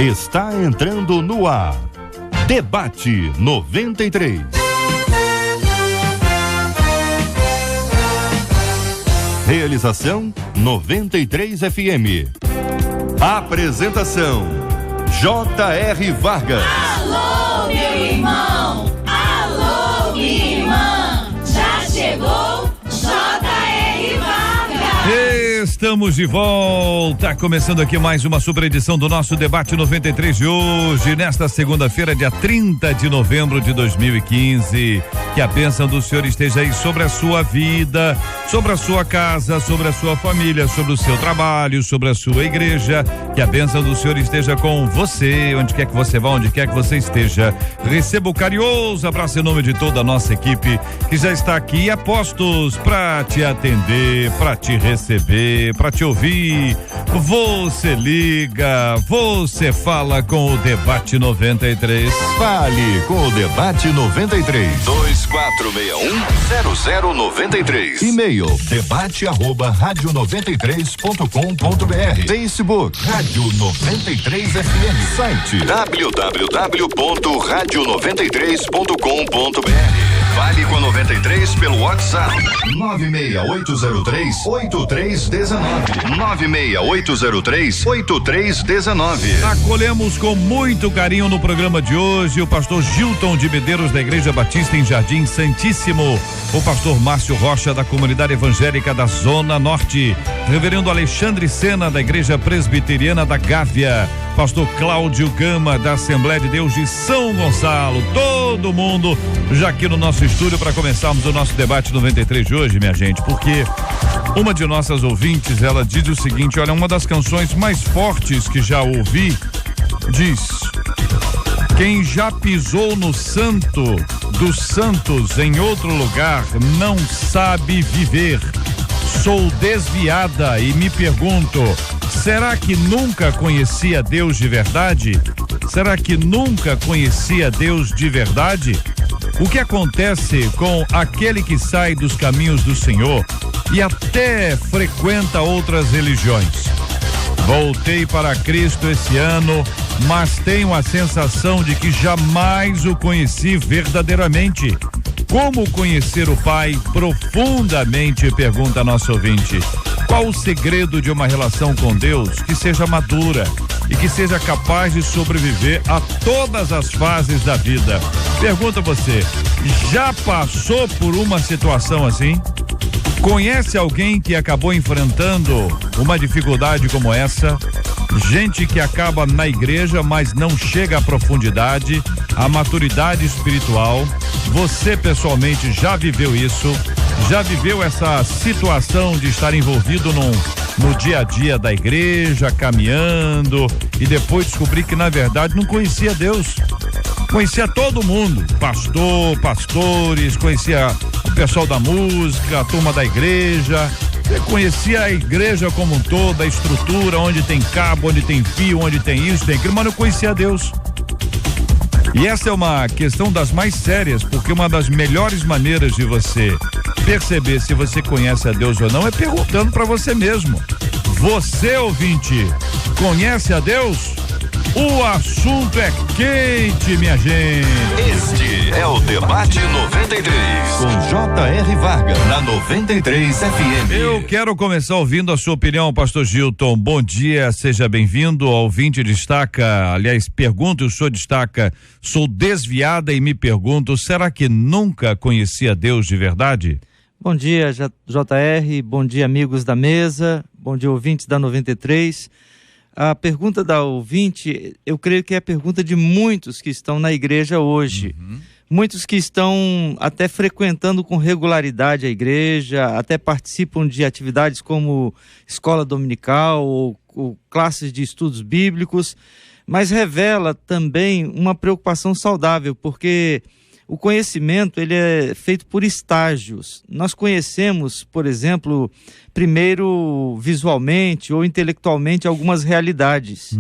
Está entrando no ar. Debate 93. Realização 93 FM. Apresentação J.R. Vargas. Alô, meu irmão! Alô, minha irmã! Já chegou J.R. Vargas! Estamos de volta, começando aqui mais uma super edição do nosso Debate 93 de hoje, nesta segunda-feira, dia 30 de novembro de 2015. Que a bênção do Senhor esteja aí sobre a sua vida, sobre a sua casa, sobre a sua família, sobre o seu trabalho, sobre a sua igreja. Que a bênção do Senhor esteja com você, onde quer que você vá, onde quer que você esteja. Receba o carinhoso abraço em nome de toda a nossa equipe que já está aqui a postos para te atender, para te receber, para te ouvir. Você liga, você fala com o Debate 93. Fale com o Debate 93. 2461-0093. E-mail debate@radio93.com.br. Facebook Rádio 93 FM. Site www.radio93.com.br. Fale com a 93 pelo WhatsApp 96803-8319. 96803-8319. Acolhemos com muito carinho no programa de hoje o pastor Gilton de Medeiros da Igreja Batista em Jardim Santíssimo, o pastor Márcio Rocha da Comunidade Evangélica da Zona Norte, reverendo Alexandre Sena da Igreja Presbiteriana da Gávea, pastor Cláudio Gama da Assembleia de Deus de São Gonçalo, todo mundo já aqui no nosso estúdio para começarmos o nosso Debate 93 de hoje, minha gente, porque uma de nossas ouvintes, ela diz o seguinte: olha, uma das canções mais fortes que já ouvi diz: quem já pisou no santo dos santos em outro lugar não sabe viver. Sou desviada e me pergunto, será que nunca conhecia Deus de verdade? Será que nunca conhecia Deus de verdade? O que acontece com aquele que sai dos caminhos do Senhor e até frequenta outras religiões? Voltei para Cristo esse ano, mas tenho a sensação de que jamais o conheci verdadeiramente. Como conhecer o Pai profundamente? Pergunta a nossa ouvinte. Qual o segredo de uma relação com Deus que seja madura e que seja capaz de sobreviver a todas as fases da vida? Pergunta você, já passou por uma situação assim? Conhece alguém que acabou enfrentando uma dificuldade como essa? Gente que acaba na igreja, mas não chega à profundidade, à maturidade espiritual. Você pessoalmente já viveu isso? Já viveu essa situação de estar envolvido no dia a dia da igreja, caminhando, e depois descobrir que na verdade não conhecia Deus? Conhecia todo mundo, pastor, pastores, conhecia o pessoal da música, a turma da igreja, conhecia a igreja como um todo, a estrutura, onde tem cabo, onde tem fio, onde tem isso, tem aquilo, mas não conhecia Deus. E essa é uma questão das mais sérias, porque uma das melhores maneiras de você perceber se você conhece a Deus ou não é perguntando para você mesmo. Você, ouvinte, conhece a Deus? O assunto é quente, minha gente. Este é o Debate 93 com J.R. Vargas na 93 FM. Eu quero começar ouvindo a sua opinião, pastor Gilton. Bom dia, seja bem-vindo. O ouvinte destaca, aliás, pergunta, o senhor destaca: sou desviada e me pergunto, será que nunca conheci a Deus de verdade? Bom dia, J.R., bom dia, amigos da mesa, bom dia, ouvintes da 93. A pergunta da ouvinte, eu creio que é a pergunta de muitos que estão na igreja hoje. Muitos que estão até frequentando com regularidade a igreja, até participam de atividades como escola dominical ou classes de estudos bíblicos, mas revela também uma preocupação saudável, porque o conhecimento ele é feito por estágios. Nós conhecemos, por exemplo, primeiro visualmente ou intelectualmente algumas realidades.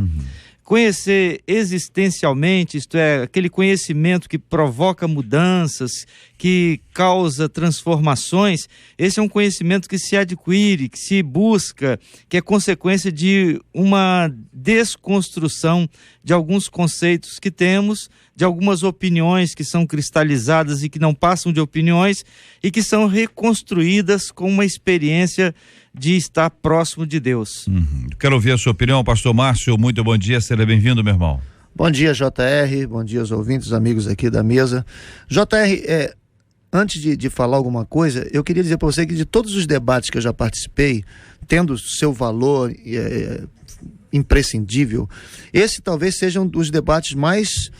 Conhecer existencialmente, isto é, aquele conhecimento que provoca mudanças, que causa transformações, esse é um conhecimento que se adquire, que se busca, que é consequência de uma desconstrução de alguns conceitos que temos, de algumas opiniões que são cristalizadas e que não passam de opiniões e que são reconstruídas com uma experiência de estar próximo de Deus. Quero ouvir a sua opinião, pastor Márcio. Muito bom dia, seja bem-vindo, meu irmão. Bom dia, JR, bom dia aos ouvintes, amigos aqui da mesa. JR, antes de falar alguma coisa, eu queria dizer para você que de todos os debates que eu já participei, tendo seu valor imprescindível, esse talvez seja um dos debates mais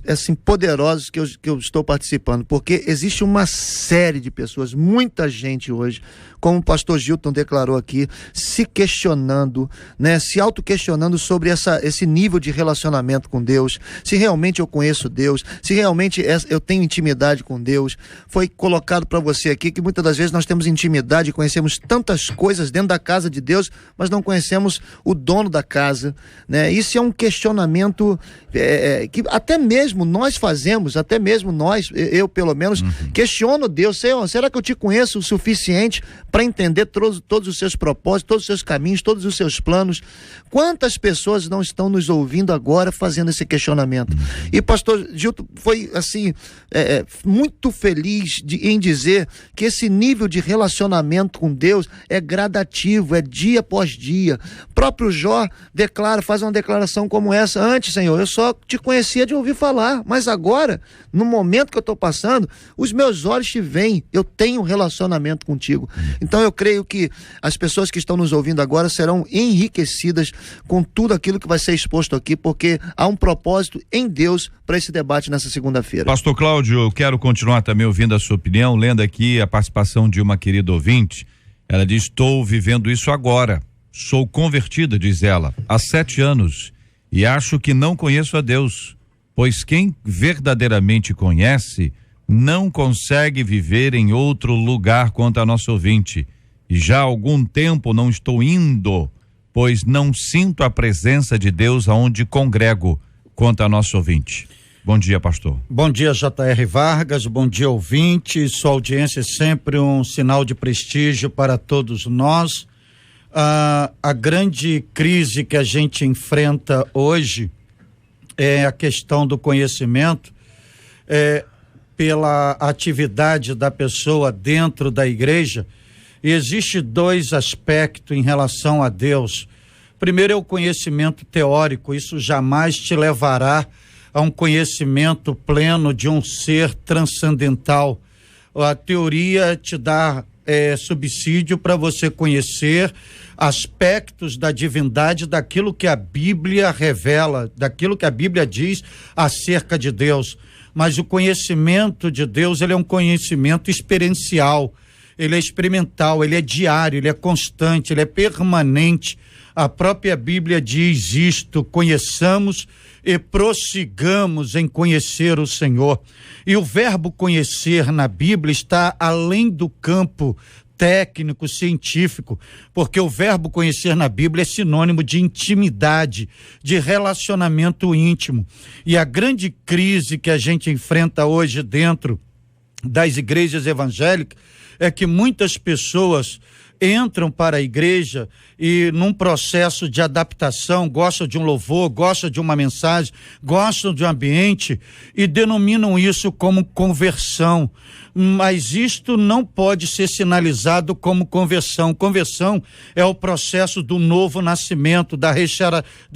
assim, poderosos que eu estou participando, porque existe uma série de pessoas, muita gente hoje, como o pastor Gilton declarou aqui, se questionando, né, se auto-questionando sobre esse nível de relacionamento com Deus, se realmente eu conheço Deus, se realmente eu tenho intimidade com Deus. Foi colocado para você aqui que muitas das vezes nós temos intimidade e conhecemos tantas coisas dentro da casa de Deus, mas não conhecemos o dono da casa, né? Isso é um questionamento que até mesmo nós fazemos, até mesmo nós, eu pelo menos, questiono Deus. Senhor, será que eu te conheço o suficiente para entender todos os seus propósitos, todos os seus caminhos, todos os seus planos? Quantas pessoas não estão nos ouvindo agora fazendo esse questionamento? E pastor Gilton foi assim, muito feliz em dizer que esse nível de relacionamento com Deus é gradativo, é dia após dia. O próprio Jó faz uma declaração como essa: antes, Senhor, eu só te conhecia de ouvir falar, mas agora, no momento que eu estou passando, os meus olhos te veem, eu tenho um relacionamento contigo. Então eu creio que as pessoas que estão nos ouvindo agora serão enriquecidas com tudo aquilo que vai ser exposto aqui, porque há um propósito em Deus para esse debate nessa segunda-feira. Pastor Cláudio, eu quero continuar também ouvindo a sua opinião, lendo aqui a participação de uma querida ouvinte. Ela diz: estou vivendo isso agora, sou convertida, diz ela, há 7 anos, e acho que não conheço a Deus, pois quem verdadeiramente conhece não consegue viver em outro lugar. Quanto a nossa ouvinte, e já há algum tempo não estou indo, pois não sinto a presença de Deus aonde congrego. Quanto a nosso ouvinte. Bom dia, pastor. Bom dia, J.R. Vargas, bom dia, ouvinte. Sua audiência é sempre um sinal de prestígio para todos nós. A grande crise que a gente enfrenta hoje é a questão do conhecimento, pela atividade da pessoa dentro da igreja. E existe 2 aspectos em relação a Deus. Primeiro é o conhecimento teórico. Isso jamais te levará a um conhecimento pleno de um ser transcendental. A teoria te dá subsídio para você conhecer aspectos da divindade, daquilo que a Bíblia revela, daquilo que a Bíblia diz acerca de Deus. Mas o conhecimento de Deus, ele é um conhecimento experiencial, ele é experimental, ele é diário, ele é constante, ele é permanente. A própria Bíblia diz isto: conheçamos e prossigamos em conhecer o Senhor. E o verbo conhecer na Bíblia está além do campo técnico, científico, porque o verbo conhecer na Bíblia é sinônimo de intimidade, de relacionamento íntimo. E a grande crise que a gente enfrenta hoje dentro das igrejas evangélicas é que muitas pessoas entram para a igreja e num processo de adaptação, gostam de um louvor, gostam de uma mensagem, gostam de um ambiente e denominam isso como conversão. Mas isto não pode ser sinalizado como conversão. Conversão é o processo do novo nascimento, da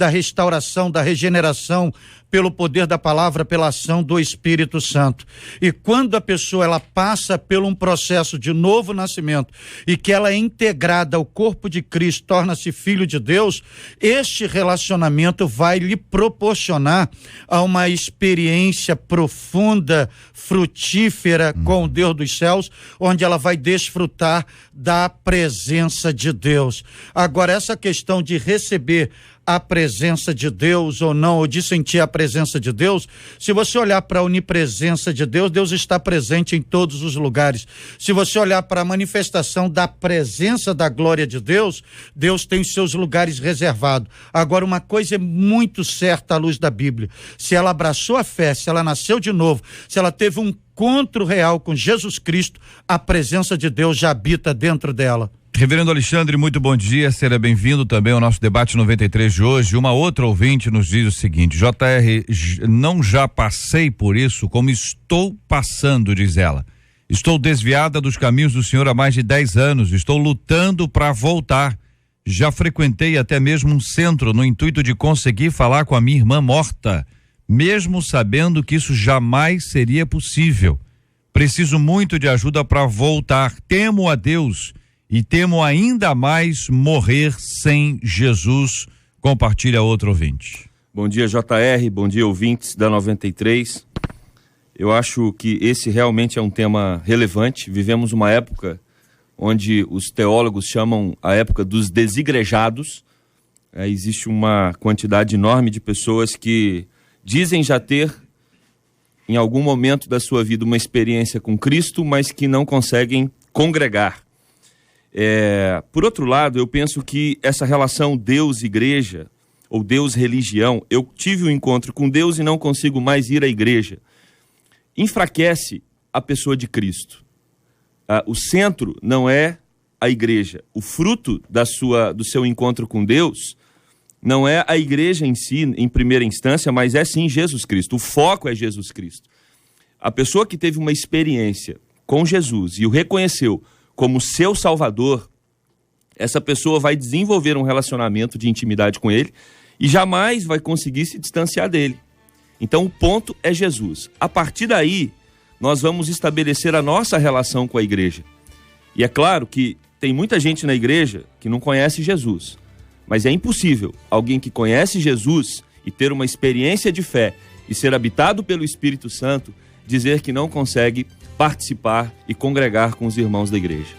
restauração, da regeneração, pelo poder da palavra, pela ação do Espírito Santo. E quando a pessoa ela passa por um processo de novo nascimento e que ela é integrada ao corpo de Cristo, torna-se filho de Deus, este relacionamento vai lhe proporcionar a uma experiência profunda, frutífera com o Deus dos céus, onde ela vai desfrutar da presença de Deus. Agora, essa questão de receber a presença de Deus ou não, ou de sentir a presença de Deus, se você olhar para a onipresença de Deus, Deus está presente em todos os lugares. Se você olhar para a manifestação da presença da glória de Deus, Deus tem os seus lugares reservados. Agora, uma coisa é muito certa à luz da Bíblia: se ela abraçou a fé, se ela nasceu de novo, se ela teve um encontro real com Jesus Cristo, a presença de Deus já habita dentro dela. Reverendo Alexandre, muito bom dia, seja bem-vindo também ao nosso debate 93 de hoje. Uma outra ouvinte nos diz o seguinte: JR, não já passei por isso, como estou passando, diz ela. Estou desviada dos caminhos do Senhor há mais de 10 anos, estou lutando para voltar. Já frequentei até mesmo um centro no intuito de conseguir falar com a minha irmã morta, mesmo sabendo que isso jamais seria possível. Preciso muito de ajuda para voltar. Temo a Deus e temo ainda mais morrer sem Jesus. Compartilha outro ouvinte. Bom dia, JR, bom dia, ouvintes da 93. Eu acho que esse realmente é um tema relevante. Vivemos uma época onde os teólogos chamam a época dos desigrejados. Existe uma quantidade enorme de pessoas que dizem já ter, em algum momento da sua vida, uma experiência com Cristo, mas que não conseguem congregar. Por outro lado, eu penso que essa relação Deus-igreja, ou Deus-religião, eu tive um encontro com Deus e não consigo mais ir à igreja, enfraquece a pessoa de Cristo. O centro não é a igreja. O fruto do seu encontro com Deus não é a igreja em si, em primeira instância, mas é sim Jesus Cristo. O foco é Jesus Cristo. A pessoa que teve uma experiência com Jesus e o reconheceu como seu Salvador, essa pessoa vai desenvolver um relacionamento de intimidade com ele e jamais vai conseguir se distanciar dele. Então o ponto é Jesus. A partir daí, nós vamos estabelecer a nossa relação com a igreja. E é claro que tem muita gente na igreja que não conhece Jesus, mas é impossível alguém que conhece Jesus e ter uma experiência de fé e ser habitado pelo Espírito Santo dizer que não consegue participar e congregar com os irmãos da igreja.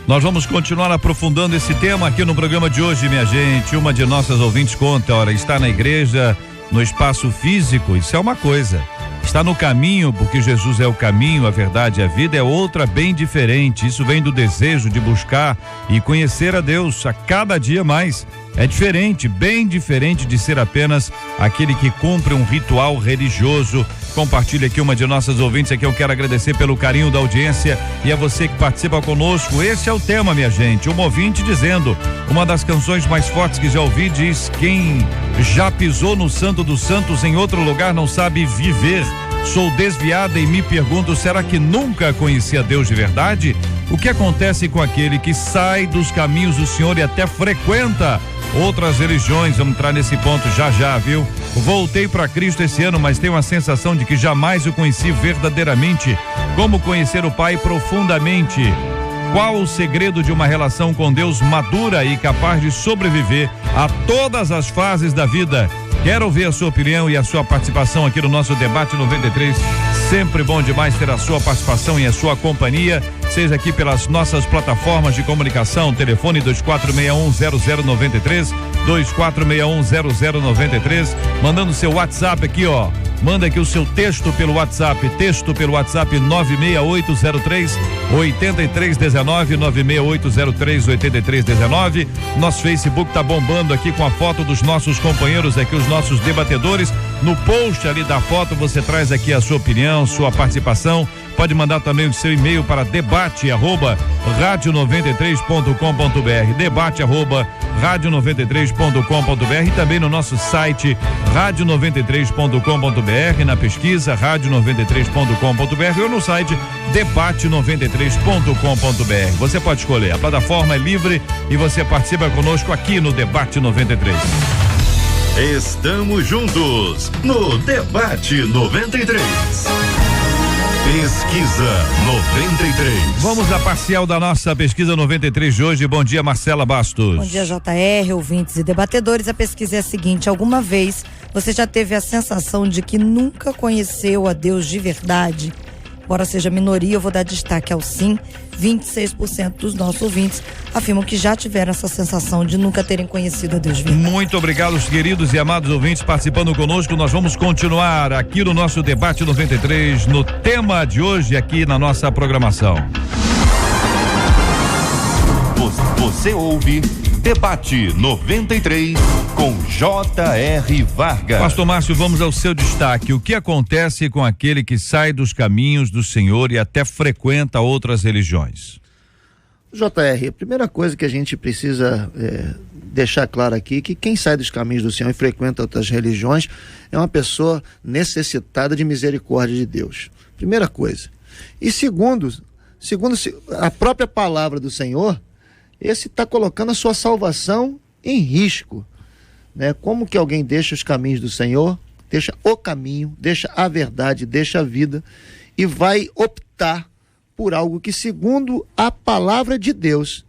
Nós vamos continuar aprofundando esse tema aqui no programa de hoje, minha gente. Uma de nossas ouvintes conta, está na igreja, no espaço físico, isso é uma coisa. Está no caminho, porque Jesus é o caminho, a verdade e a vida, é outra bem diferente. Isso vem do desejo de buscar e conhecer a Deus a cada dia mais. É diferente, bem diferente de ser apenas aquele que cumpre um ritual religioso. Compartilha aqui uma de nossas ouvintes, aqui eu quero agradecer pelo carinho da audiência e a você que participa conosco. Esse é o tema, minha gente, uma ouvinte dizendo, uma das canções mais fortes que já ouvi diz: quem já pisou no Santo dos Santos em outro lugar não sabe viver. Sou desviada e me pergunto, será que nunca conheci a Deus de verdade? O que acontece com aquele que sai dos caminhos do Senhor e até frequenta outras religiões? Vamos entrar nesse ponto já, viu? Voltei para Cristo esse ano, mas tenho a sensação de que jamais o conheci verdadeiramente. Como conhecer o Pai profundamente? Qual o segredo de uma relação com Deus madura e capaz de sobreviver a todas as fases da vida? Quero ouvir a sua opinião e a sua participação aqui no nosso debate 93. Sempre bom demais ter a sua participação e a sua companhia, seja aqui pelas nossas plataformas de comunicação, telefone 24610093, 24610093, mandando seu WhatsApp aqui, manda aqui o seu texto pelo WhatsApp 96803 8319, 96803 8319. Nosso Facebook tá bombando aqui com a foto dos nossos companheiros aqui, os nossos debatedores. No post ali da foto você traz aqui a sua opinião, sua participação. Pode mandar também o seu e-mail para debate@radio93.com.br, debate@radio93.com.br e também no nosso site radio93.com.br, na pesquisa radio93.com.br ou no site debate93.com.br. Você pode escolher, a plataforma é livre e você participa conosco aqui no Debate 93. Estamos juntos no Debate 93. Pesquisa 93. Vamos à parcial da nossa pesquisa 93 de hoje. Bom dia, Marcela Bastos. Bom dia, JR, ouvintes e debatedores. A pesquisa é a seguinte: alguma vez você já teve a sensação de que nunca conheceu a Deus de verdade? embora seja minoria, eu vou dar destaque ao sim. 26% dos nossos ouvintes afirmam que já tiveram essa sensação de nunca terem conhecido a Deus verdade. Muito obrigado, os queridos e amados ouvintes participando conosco. Nós vamos continuar aqui no nosso debate 93, no tema de hoje aqui na nossa programação. Você ouve Debate 93 com J.R. Vargas. Pastor Márcio, vamos ao seu destaque. O que acontece com aquele que sai dos caminhos do Senhor e até frequenta outras religiões? JR, a primeira coisa que a gente precisa deixar claro aqui, que quem sai dos caminhos do Senhor e frequenta outras religiões é uma pessoa necessitada de misericórdia de Deus. Primeira coisa. E segundo a própria palavra do Senhor, esse está colocando a sua salvação em risco, né? Como que alguém deixa os caminhos do Senhor, deixa o caminho, deixa a verdade, deixa a vida e vai optar por algo que, segundo a palavra de Deus,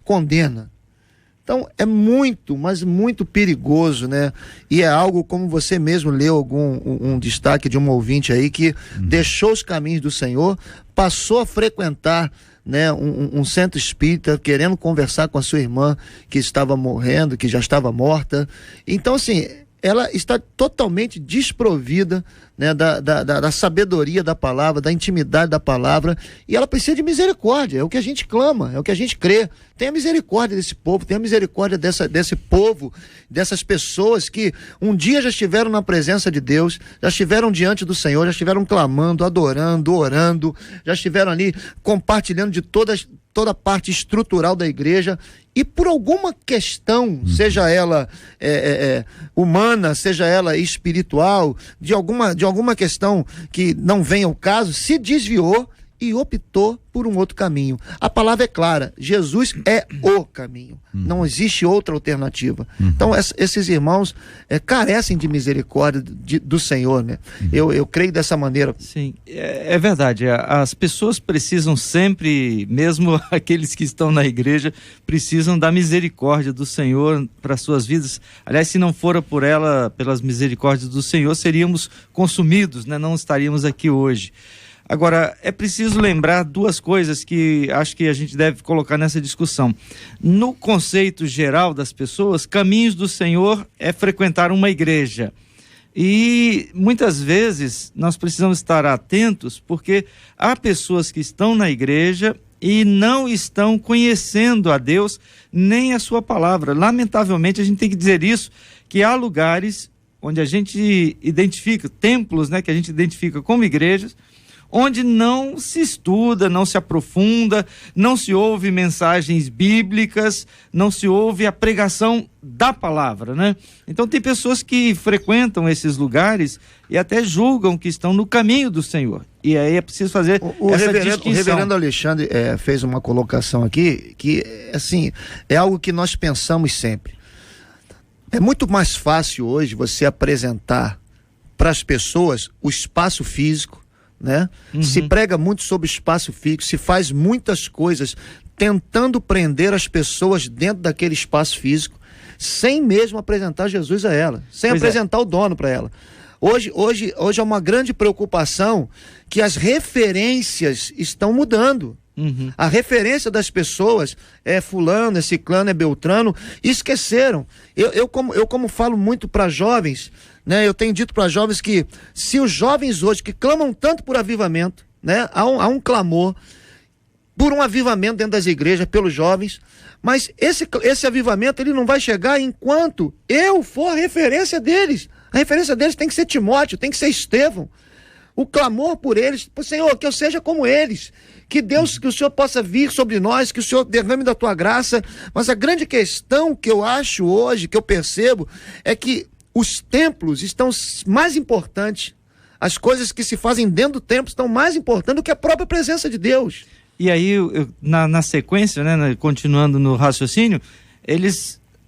condena? Então é muito, mas muito perigoso, né? E é algo, como você mesmo leu um destaque de um ouvinte aí que deixou os caminhos do Senhor, passou a frequentar, né, um centro espírita, querendo conversar com a sua irmã que estava morrendo, que já estava morta. Então, assim, ela está totalmente desprovida, né, da sabedoria da palavra, da intimidade da palavra, e ela precisa de misericórdia. É o que a gente clama, é o que a gente crê. Tenha misericórdia desse povo, tenha misericórdia desse povo, dessas pessoas que um dia já estiveram na presença de Deus, já estiveram diante do Senhor, já estiveram clamando, adorando, orando, já estiveram ali compartilhando de toda a parte estrutural da igreja, e por alguma questão, seja ela humana, seja ela espiritual, de alguma questão que não vem ao caso, se desviou e optou por um outro caminho. A palavra é clara, Jesus é o caminho, não existe outra alternativa. Então esses irmãos carecem de misericórdia do Senhor, né? Eu creio dessa maneira. Sim, é verdade, as pessoas precisam sempre, mesmo aqueles que estão na igreja, precisam da misericórdia do Senhor para suas vidas. Aliás, se não fora pelas misericórdias do Senhor, seríamos consumidos, né? Não estaríamos aqui hoje. Agora, é preciso lembrar duas coisas que acho que a gente deve colocar nessa discussão. No conceito geral das pessoas, caminhos do Senhor é frequentar uma igreja. E muitas vezes nós precisamos estar atentos, porque há pessoas que estão na igreja e não estão conhecendo a Deus nem a sua palavra. Lamentavelmente, a gente tem que dizer isso, que há lugares onde a gente identifica, templos, né, que a gente identifica como igrejas, onde não se estuda, não se aprofunda, não se ouve mensagens bíblicas, não se ouve a pregação da palavra, né? Então tem pessoas que frequentam esses lugares e até julgam que estão no caminho do Senhor. E aí é preciso fazer essa distinção. O reverendo Alexandre fez uma colocação aqui que, assim, é algo que nós pensamos sempre. É muito mais fácil hoje você apresentar para as pessoas o espaço físico, né? Se prega muito sobre espaço físico, se faz muitas coisas tentando prender as pessoas dentro daquele espaço físico, sem mesmo apresentar Jesus a ela, sem apresentar o dono para ela. Hoje é uma grande preocupação que as referências estão mudando. A referência das pessoas é fulano, é ciclano, é beltrano, e esqueceram. Eu como falo muito para jovens, né, eu tenho dito para jovens que se os jovens hoje que clamam tanto por avivamento, né, há um clamor por um avivamento dentro das igrejas pelos jovens, mas esse avivamento ele não vai chegar enquanto eu for a referência deles. A referência deles tem que ser Timóteo, tem que ser Estevão. O clamor por eles, Senhor, que eu seja como eles, que Deus, que o Senhor possa vir sobre nós, que o Senhor derrame da tua graça. Mas a grande questão que eu acho hoje, que eu percebo, é que os templos estão mais importantes, as coisas que se fazem dentro do templo estão mais importantes do que a própria presença de Deus. E aí, na sequência, né, continuando no raciocínio,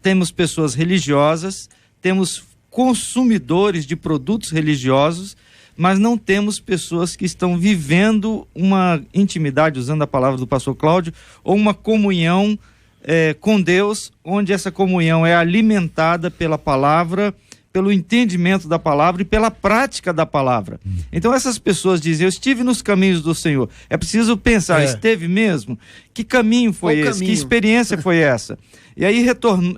temos pessoas religiosas, temos consumidores de produtos religiosos, mas não temos pessoas que estão vivendo uma intimidade, usando a palavra do pastor Cláudio, ou uma comunhão com Deus, onde essa comunhão é alimentada pela palavra, pelo entendimento da palavra e pela prática da palavra. Então essas pessoas dizem, eu estive nos caminhos do Senhor. É preciso pensar, esteve mesmo? Que caminho foi esse? Que experiência foi essa? E aí,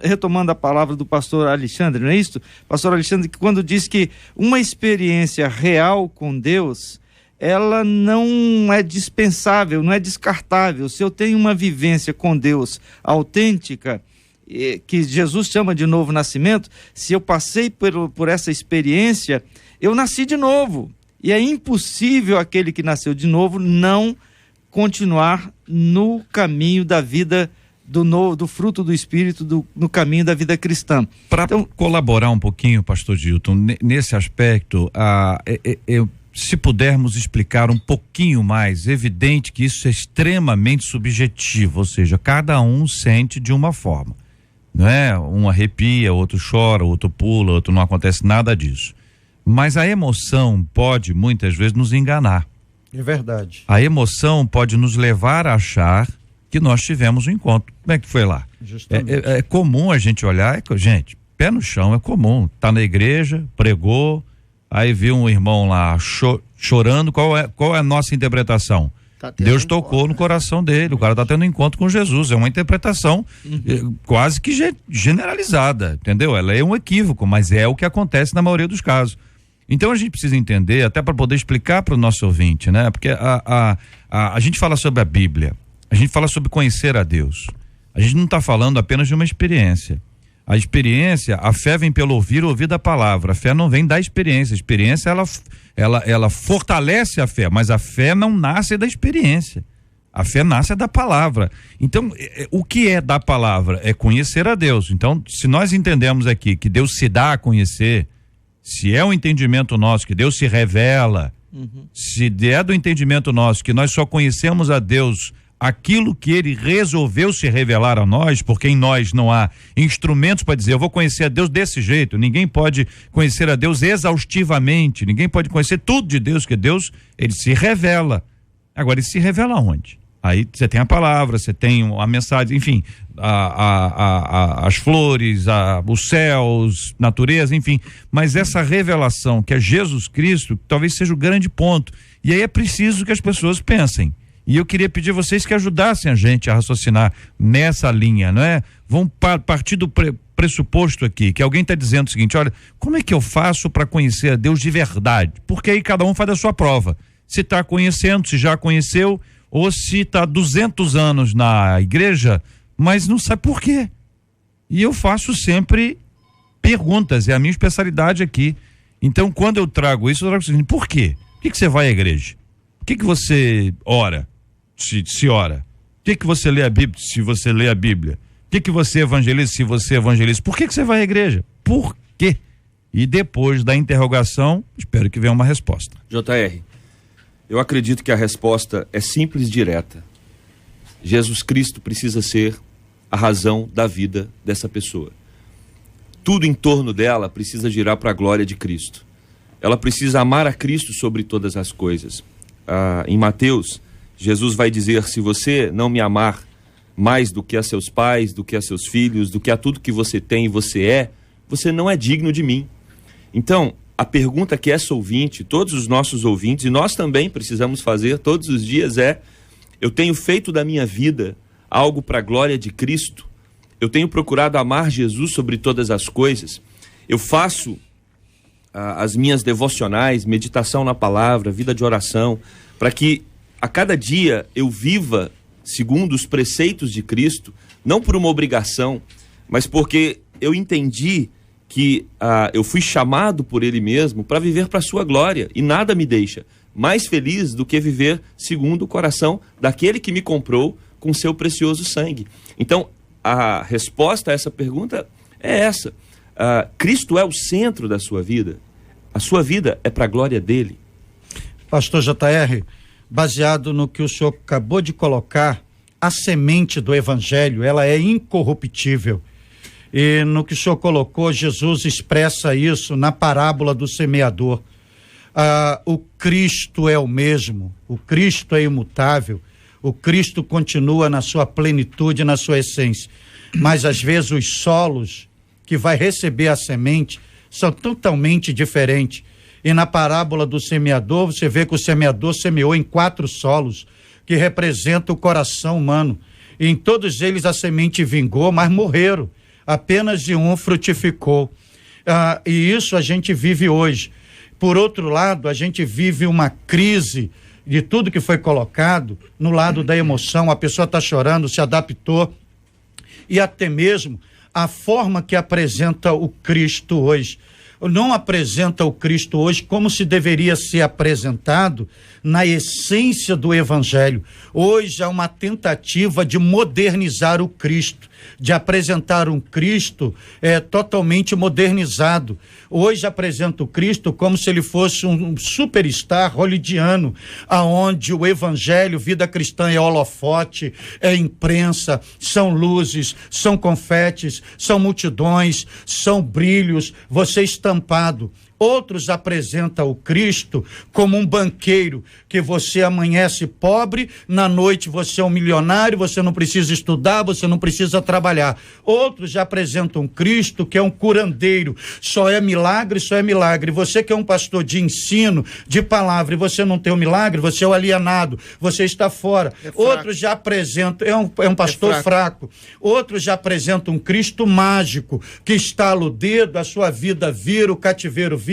retomando a palavra do pastor Alexandre, não é isso? Pastor Alexandre, que quando diz que uma experiência real com Deus, ela não é dispensável, não é descartável. Se eu tenho uma vivência com Deus autêntica, que Jesus chama de novo nascimento, se eu passei por essa experiência, eu nasci de novo. E é impossível aquele que nasceu de novo não continuar no caminho da vida do fruto do Espírito, no caminho da vida cristã. Para colaborar um pouquinho, pastor Gilton, nesse aspecto, se pudermos explicar um pouquinho mais, evidente que isso é extremamente subjetivo, ou seja, cada um sente de uma forma, não é? Um arrepia, outro chora, outro pula, outro não acontece nada disso. Mas a emoção pode muitas vezes nos enganar. É verdade. A emoção pode nos levar a achar que nós tivemos um encontro. Como é que foi lá? É comum a gente olhar, gente, pé no chão é comum. Tá na igreja, pregou, aí viu um irmão lá chorando, qual é a nossa interpretação? Deus tocou no coração dele, o cara tá tendo um encontro com Jesus, é uma interpretação quase que generalizada, entendeu? Ela é um equívoco, mas é o que acontece na maioria dos casos. Então a gente precisa entender, até para poder explicar para o nosso ouvinte, né? Porque a gente fala sobre a Bíblia, a gente fala sobre conhecer a Deus. A gente não está falando apenas de uma experiência. A experiência, a fé vem pelo ouvir da palavra. A fé não vem da experiência. A experiência, ela fortalece a fé, mas a fé não nasce da experiência. A fé nasce da palavra. Então, o que é da palavra? É conhecer a Deus. Então, se nós entendemos aqui que Deus se dá a conhecer, se é um entendimento nosso que Deus se revela, se é do entendimento nosso que nós só conhecemos a Deus aquilo que ele resolveu se revelar a nós, porque em nós não há instrumentos para dizer, eu vou conhecer a Deus desse jeito. Ninguém pode conhecer a Deus exaustivamente, ninguém pode conhecer tudo de Deus, que Deus, ele se revela. Agora, ele se revela onde? Aí você tem a palavra, você tem a mensagem, enfim, as flores, os céus, natureza, enfim, mas essa revelação que é Jesus Cristo, talvez seja o grande ponto. E aí é preciso que as pessoas pensem. E eu queria pedir a vocês que ajudassem a gente a raciocinar nessa linha, não é? Vamos partir do pressuposto aqui, que alguém está dizendo o seguinte, olha, como é que eu faço para conhecer a Deus de verdade? Porque aí cada um faz a sua prova. Se está conhecendo, se já conheceu, ou se está 200 anos na igreja, mas não sabe por quê. E eu faço sempre perguntas, é a minha especialidade aqui. Então, quando eu trago isso, eu trago o seguinte, por quê? Por que você vai à igreja? Por que você ora? Se ora. Por que você lê a Bíblia, se você lê a Bíblia? Por que você evangeliza, se você evangeliza? Por que você vai à igreja? Por quê? E depois da interrogação, espero que venha uma resposta. JR, eu acredito que a resposta é simples e direta. Jesus Cristo precisa ser a razão da vida dessa pessoa. Tudo em torno dela precisa girar para a glória de Cristo. Ela precisa amar a Cristo sobre todas as coisas. Em Mateus, Jesus vai dizer, se você não me amar mais do que a seus pais, do que a seus filhos, do que a tudo que você tem e você não é digno de mim. Então, a pergunta que essa ouvinte, todos os nossos ouvintes, e nós também precisamos fazer todos os dias eu tenho feito da minha vida algo para a glória de Cristo? Eu tenho procurado amar Jesus sobre todas as coisas? Eu faço as minhas devocionais, meditação na palavra, vida de oração, para que a cada dia eu viva segundo os preceitos de Cristo, não por uma obrigação, mas porque eu entendi que eu fui chamado por Ele mesmo para viver para a sua glória, e nada me deixa mais feliz do que viver segundo o coração daquele que me comprou com seu precioso sangue. Então, a resposta a essa pergunta é essa. Cristo é o centro da sua vida. A sua vida é para a glória dele. Pastor JR, baseado no que o senhor acabou de colocar, a semente do evangelho, ela é incorruptível. E no que o senhor colocou, Jesus expressa isso na parábola do semeador. O Cristo é o mesmo, o Cristo é imutável, o Cristo continua na sua plenitude, na sua essência. Mas às vezes os solos que vai receber a semente são totalmente diferentes. E na parábola do semeador, você vê que o semeador semeou em 4 solos, que representam o coração humano. E em todos eles a semente vingou, mas morreram. Apenas de um frutificou. E isso a gente vive hoje. Por outro lado, a gente vive uma crise de tudo que foi colocado no lado da emoção. A pessoa está chorando, se adaptou. E até mesmo a forma que apresenta o Cristo hoje. Não apresenta o Cristo hoje como se deveria ser apresentado na essência do Evangelho. Hoje há uma tentativa de modernizar o Cristo, de apresentar um Cristo totalmente modernizado. Hoje apresenta o Cristo como se ele fosse um superstar hollywoodiano, aonde o Evangelho, vida cristã é holofote, é imprensa, são luzes, são confetes, são multidões, são brilhos, você estampado. Outros apresentam o Cristo como um banqueiro, que você amanhece pobre, na noite você é um milionário, você não precisa estudar, você não precisa trabalhar. Outros já apresentam Cristo que é um curandeiro, só é milagre, só é milagre. Você que é um pastor de ensino, de palavra, e você não tem o milagre, você é o alienado, você está fora. Outros já apresentam, é um pastor fraco. Outros já apresentam um Cristo mágico, que estala o dedo, a sua vida vira, o cativeiro vira.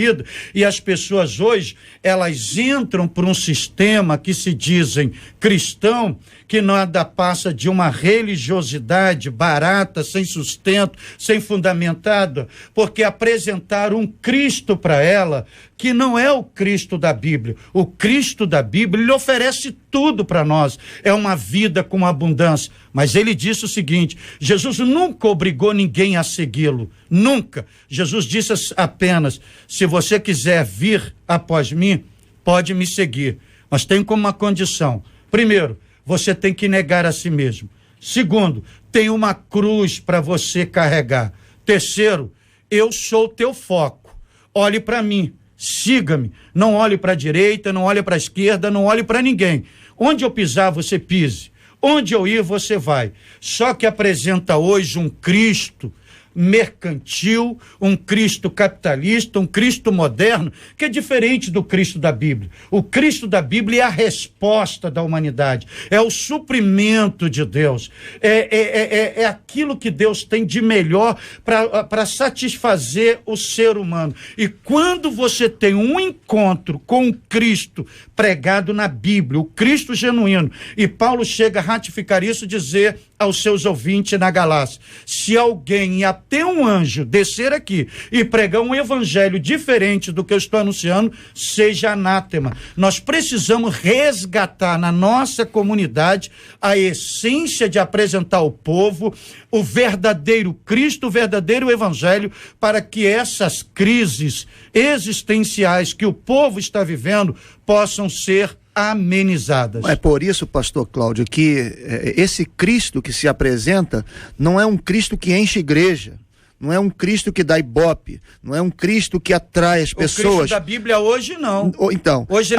E as pessoas hoje, elas entram por um sistema que se dizem cristão, que nada passa de uma religiosidade barata, sem sustento, sem fundamentada, porque apresentaram um Cristo para ela que não é o Cristo da Bíblia. O Cristo da Bíblia, ele oferece tudo para nós. É uma vida com abundância. Mas ele disse o seguinte: Jesus nunca obrigou ninguém a segui-lo. Nunca. Jesus disse apenas: se você quiser vir após mim, pode me seguir. Mas tem como uma condição. Primeiro, você tem que negar a si mesmo. Segundo, tem uma cruz para você carregar. Terceiro, eu sou o teu foco. Olhe para mim. Siga-me, não olhe para a direita, não olhe para a esquerda, não olhe para ninguém. Onde eu pisar, você pise. Onde eu ir, você vai. Só que apresenta hoje um Cristo mercantil, um Cristo capitalista, um Cristo moderno, que é diferente do Cristo da Bíblia. O Cristo da Bíblia é a resposta da humanidade, é o suprimento de Deus, é aquilo que Deus tem de melhor para satisfazer o ser humano. E quando você tem um encontro com o Cristo pregado na Bíblia, o Cristo genuíno, e Paulo chega a ratificar isso, dizer aos seus ouvintes na Galácia: se alguém e até um anjo descer aqui e pregar um evangelho diferente do que eu estou anunciando, seja anátema. Nós precisamos resgatar na nossa comunidade a essência de apresentar ao povo o verdadeiro Cristo, o verdadeiro evangelho, para que essas crises existenciais que o povo está vivendo possam ser amenizadas. É por isso, pastor Cláudio, que esse Cristo que se apresenta não é um Cristo que enche igreja, não é um Cristo que dá ibope, não é um Cristo que atrai as pessoas. O Cristo da Bíblia hoje não. Então, hoje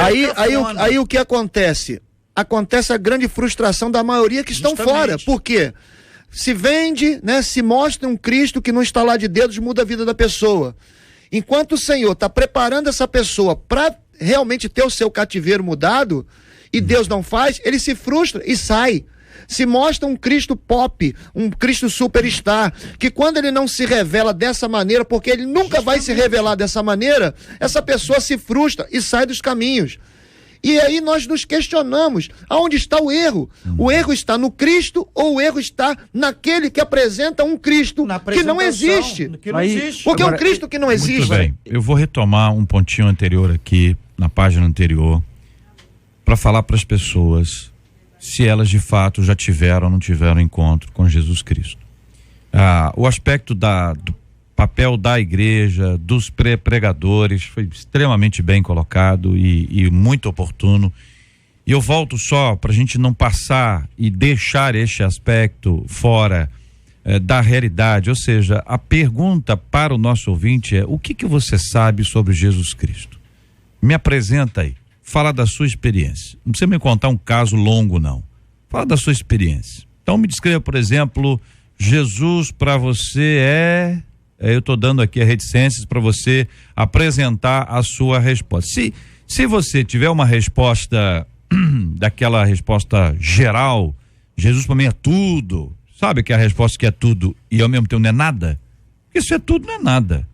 aí o que acontece? Acontece a grande frustração da maioria que estão fora. Por quê? Se vende, né, se mostra um Cristo que no estalar de dedos muda a vida da pessoa. Enquanto o Senhor está preparando essa pessoa para realmente ter o seu cativeiro mudado, e Deus não faz, ele se frustra e sai. Se mostra um Cristo pop, um Cristo superstar, que quando ele não se revela dessa maneira, porque ele nunca vai se revelar dessa maneira, essa pessoa se frustra e sai dos caminhos. E aí nós nos questionamos, aonde está o erro? O erro está no Cristo ou o erro está naquele que apresenta um Cristo que não existe? Porque agora, um Cristo que não existe. Muito bem, eu vou retomar um pontinho anterior aqui, na página anterior, para falar para as pessoas se elas de fato já tiveram ou não tiveram encontro com Jesus Cristo. O aspecto do papel da igreja, dos pregadores, foi extremamente bem colocado e muito oportuno. E eu volto só para a gente não passar e deixar este aspecto fora da realidade, ou seja, a pergunta para o nosso ouvinte é: o que você sabe sobre Jesus Cristo? Me apresenta aí, fala da sua experiência. Não precisa me contar um caso longo, não. Fala da sua experiência. Então me descreva, por exemplo, Jesus para você é... eu estou dando aqui a reticências para você apresentar a sua resposta. Se você tiver uma resposta daquela resposta geral, Jesus para mim é tudo, sabe que é a resposta que é tudo e ao mesmo tempo não é nada? Porque se é tudo não é nada,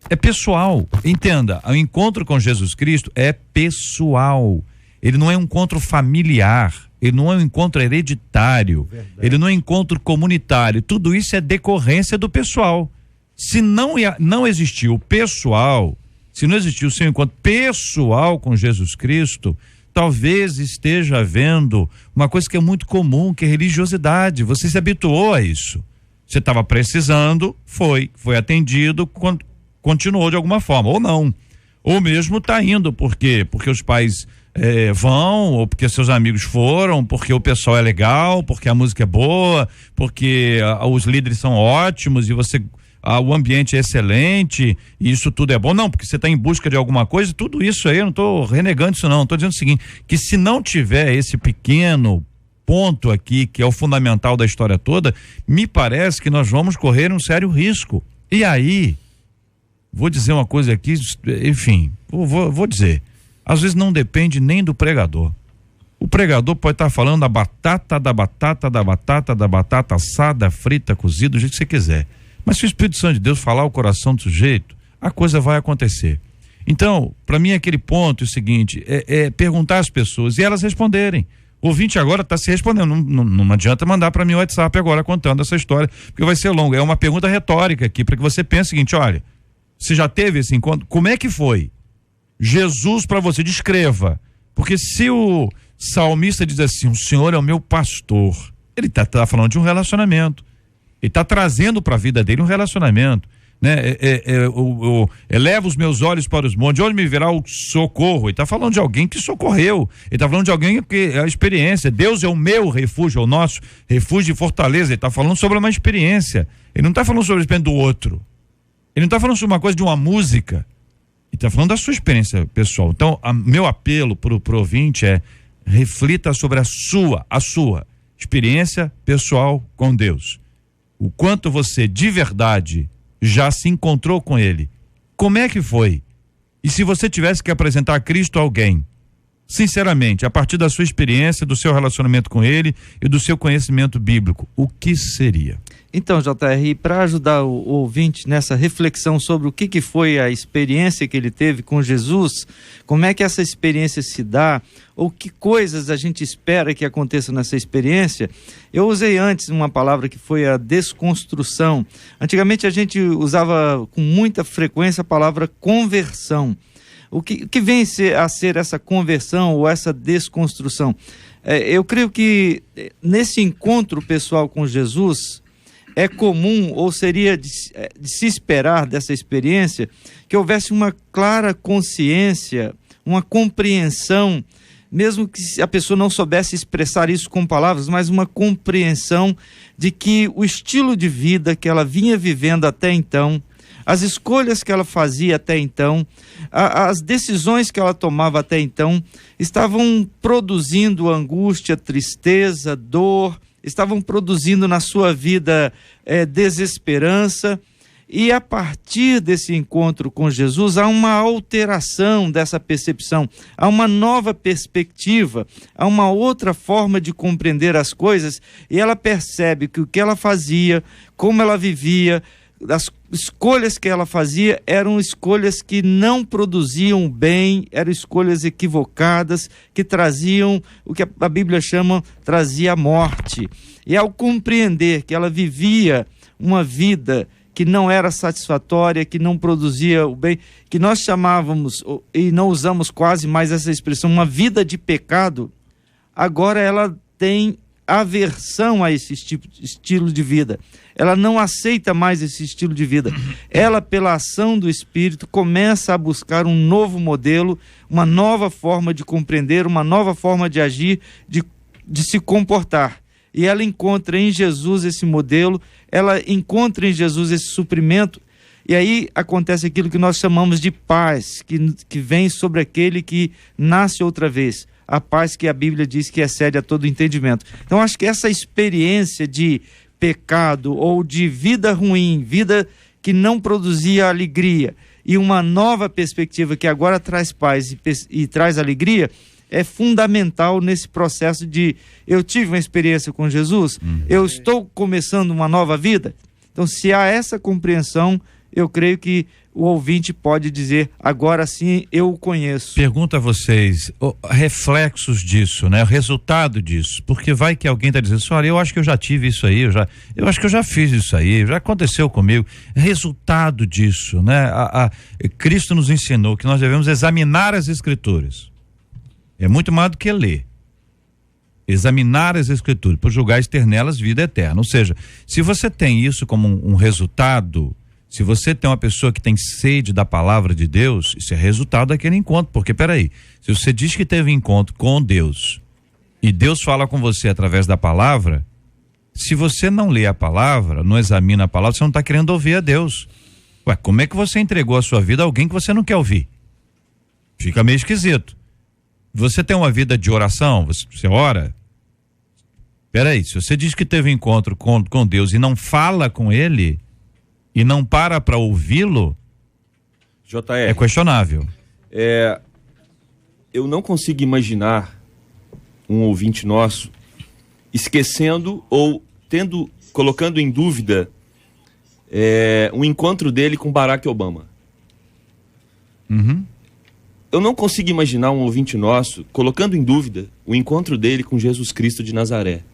é pessoal. Entenda, o encontro com Jesus Cristo é pessoal, ele não é um encontro familiar, ele não é um encontro hereditário, ele não é um encontro comunitário, tudo isso é decorrência do pessoal. Se não existiu o pessoal, se não existiu o seu encontro pessoal com Jesus Cristo, talvez esteja havendo uma coisa que é muito comum, que é religiosidade. Você se habituou a isso. Você estava precisando, foi atendido, continuou de alguma forma, ou não. Ou mesmo está indo, por quê? Porque os pais vão, ou porque seus amigos foram, porque o pessoal é legal, porque a música é boa, porque os líderes são ótimos e o ambiente é excelente e isso tudo é bom. Não, porque você está em busca de alguma coisa, tudo isso aí, eu não estou renegando isso não, estou dizendo o seguinte, que se não tiver esse pequeno ponto aqui, que é o fundamental da história toda, me parece que nós vamos correr um sério risco. E aí, vou dizer uma coisa aqui, enfim, vou dizer, às vezes não depende nem do pregador. O pregador pode estar falando da batata assada, frita, cozida, do jeito que você quiser. Mas se o Espírito Santo de Deus falar o coração do sujeito, a coisa vai acontecer. Então, para mim, aquele ponto é o seguinte, é perguntar às pessoas e elas responderem. O ouvinte agora está se respondendo, não adianta mandar para mim o WhatsApp agora contando essa história, porque vai ser longo. É uma pergunta retórica aqui, para que você pense o seguinte, olha, você já teve esse encontro? Como é que foi? Jesus para você, descreva. Porque se o salmista diz assim, o Senhor é o meu pastor, ele está falando de um relacionamento. Ele está trazendo para a vida dele um relacionamento, né? Eleva os meus olhos para os montes, de onde me virá o socorro? Ele está falando de alguém que socorreu, ele está falando de alguém que é a experiência. Deus é o meu refúgio, é o nosso refúgio e fortaleza. Ele está falando sobre uma experiência, ele não está falando sobre a experiência do outro, ele não está falando sobre uma coisa de uma música, ele está falando da sua experiência pessoal. Então, meu apelo para o ouvinte é: reflita sobre a sua experiência pessoal com Deus. O quanto você de verdade já se encontrou com ele. Como é que foi? E se você tivesse que apresentar a Cristo a alguém, sinceramente, a partir da sua experiência, do seu relacionamento com ele e do seu conhecimento bíblico, o que seria? Então, JR, para ajudar o ouvinte nessa reflexão sobre o que foi a experiência que ele teve com Jesus, como é que essa experiência se dá, ou que coisas a gente espera que aconteça nessa experiência, eu usei antes uma palavra que foi a desconstrução. Antigamente a gente usava com muita frequência a palavra conversão. O que vem a ser essa conversão ou essa desconstrução? Eu creio que nesse encontro pessoal com Jesus, é comum, ou seria de se esperar dessa experiência, que houvesse uma clara consciência, uma compreensão, mesmo que a pessoa não soubesse expressar isso com palavras, mas uma compreensão de que o estilo de vida que ela vinha vivendo até então, as escolhas que ela fazia até então, as decisões que ela tomava até então, estavam produzindo angústia, tristeza, dor, estavam produzindo na sua vida desesperança, e a partir desse encontro com Jesus há uma alteração dessa percepção, há uma nova perspectiva, há uma outra forma de compreender as coisas, e ela percebe que o que ela fazia, como ela vivia, as escolhas que ela fazia eram escolhas que não produziam bem, eram escolhas equivocadas, que traziam o que a Bíblia trazia a morte. E ao compreender que ela vivia uma vida que não era satisfatória, que não produzia o bem, que nós chamávamos, e não usamos quase mais essa expressão, uma vida de pecado, agora ela tem aversão a esse estilo de vida. Ela não aceita mais esse estilo de vida. Ela, pela ação do Espírito, começa a buscar um novo modelo, uma nova forma de compreender, uma nova forma de agir, de se comportar. E ela encontra em Jesus esse modelo, ela encontra em Jesus esse suprimento, e aí acontece aquilo que nós chamamos de paz, que vem sobre aquele que nasce outra vez. A paz que a Bíblia diz que excede a todo entendimento. Então, acho que essa experiência de pecado ou de vida ruim, vida que não produzia alegria, e uma nova perspectiva que agora traz paz e traz alegria, é fundamental nesse processo de eu tive uma experiência com Jesus, eu estou começando uma nova vida. Então, se há essa compreensão, eu creio que o ouvinte pode dizer, agora sim eu o conheço. Pergunto a vocês, reflexos disso, né? O resultado disso, porque vai que alguém está dizendo assim, olha, eu acho que eu já tive isso aí, eu acho que eu já fiz isso aí, já aconteceu comigo. Resultado disso, né? Cristo nos ensinou que nós devemos examinar as Escrituras. É muito mais do que ler. Examinar as Escrituras, por julgar nelas vida eterna. Ou seja, se você tem isso como um resultado, se você tem uma pessoa que tem sede da palavra de Deus, isso é resultado daquele encontro. Porque, peraí, se você diz que teve encontro com Deus e Deus fala com você através da palavra, se você não lê a palavra, não examina a palavra, você não está querendo ouvir a Deus. Ué, como é que você entregou a sua vida a alguém que você não quer ouvir? Fica meio esquisito. Você tem uma vida de oração? Você ora? Peraí, se você diz que teve encontro com Deus e não fala com Ele e não para ouvi-lo, JR, é questionável. Eu não consigo imaginar um ouvinte nosso esquecendo ou colocando em dúvida um encontro dele com Barack Obama. Eu não consigo imaginar um ouvinte nosso colocando em dúvida o encontro dele com Jesus Cristo de Nazaré,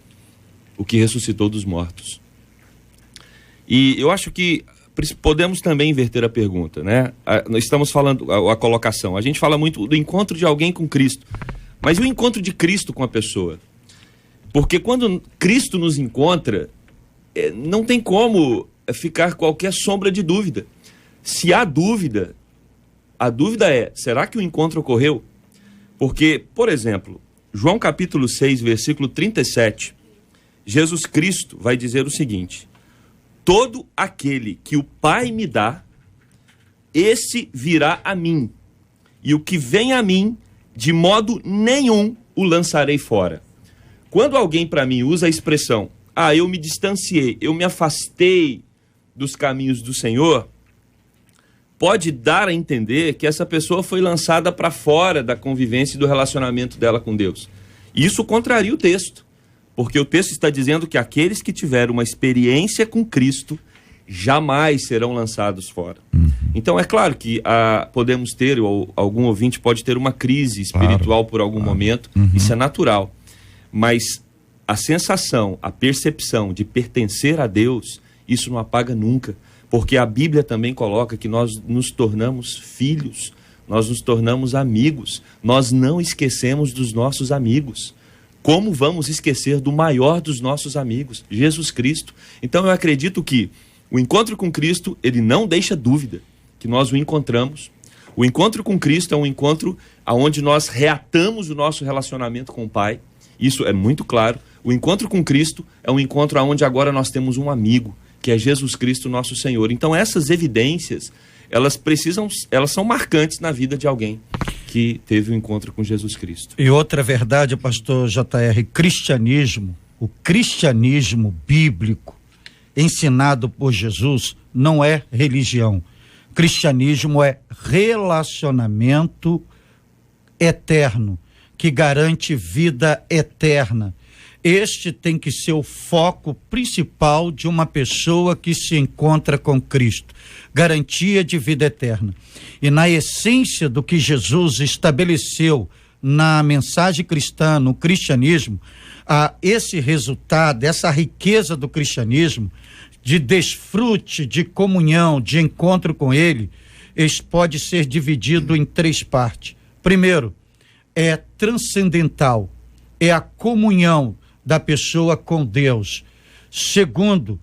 o que ressuscitou dos mortos. E eu acho que podemos também inverter a pergunta, né? Nós estamos falando, a colocação, a gente fala muito do encontro de alguém com Cristo, mas e o encontro de Cristo com a pessoa? Porque quando Cristo nos encontra, não tem como ficar qualquer sombra de dúvida. Se há dúvida, a dúvida é, será que o encontro ocorreu? Porque, por exemplo, João capítulo 6, versículo 37, Jesus Cristo vai dizer o seguinte: todo aquele que o Pai me dá, esse virá a mim, e o que vem a mim, de modo nenhum o lançarei fora. Quando alguém para mim usa a expressão, eu me distanciei, eu me afastei dos caminhos do Senhor, pode dar a entender que essa pessoa foi lançada para fora da convivência e do relacionamento dela com Deus. Isso contraria o texto, porque o texto está dizendo que aqueles que tiveram uma experiência com Cristo jamais serão lançados fora. Então é claro que podemos ter, ou algum ouvinte pode ter uma crise espiritual por algum momento, isso é natural, mas a sensação, a percepção de pertencer a Deus, isso não apaga nunca. Porque a Bíblia também coloca que nós nos tornamos filhos, nós nos tornamos amigos, nós não esquecemos dos nossos amigos. Como vamos esquecer do maior dos nossos amigos, Jesus Cristo? Então eu acredito que o encontro com Cristo, ele não deixa dúvida que nós o encontramos. O encontro com Cristo é um encontro onde nós reatamos o nosso relacionamento com o Pai. Isso é muito claro. O encontro com Cristo é um encontro onde agora nós temos um amigo, que é Jesus Cristo nosso Senhor. Então essas evidências, elas são marcantes na vida de alguém que teve um encontro com Jesus Cristo. E outra verdade, pastor JR, o cristianismo bíblico ensinado por Jesus não é religião. Cristianismo é relacionamento eterno, que garante vida eterna. Este tem que ser o foco principal de uma pessoa que se encontra com Cristo. Garantia de vida eterna. E na essência do que Jesus estabeleceu na mensagem cristã, no cristianismo, esse resultado, essa riqueza do cristianismo, de desfrute, de comunhão, de encontro com Ele, pode ser dividido em 3 partes. Primeiro, é transcendental, é a comunhão da pessoa com Deus. Segundo,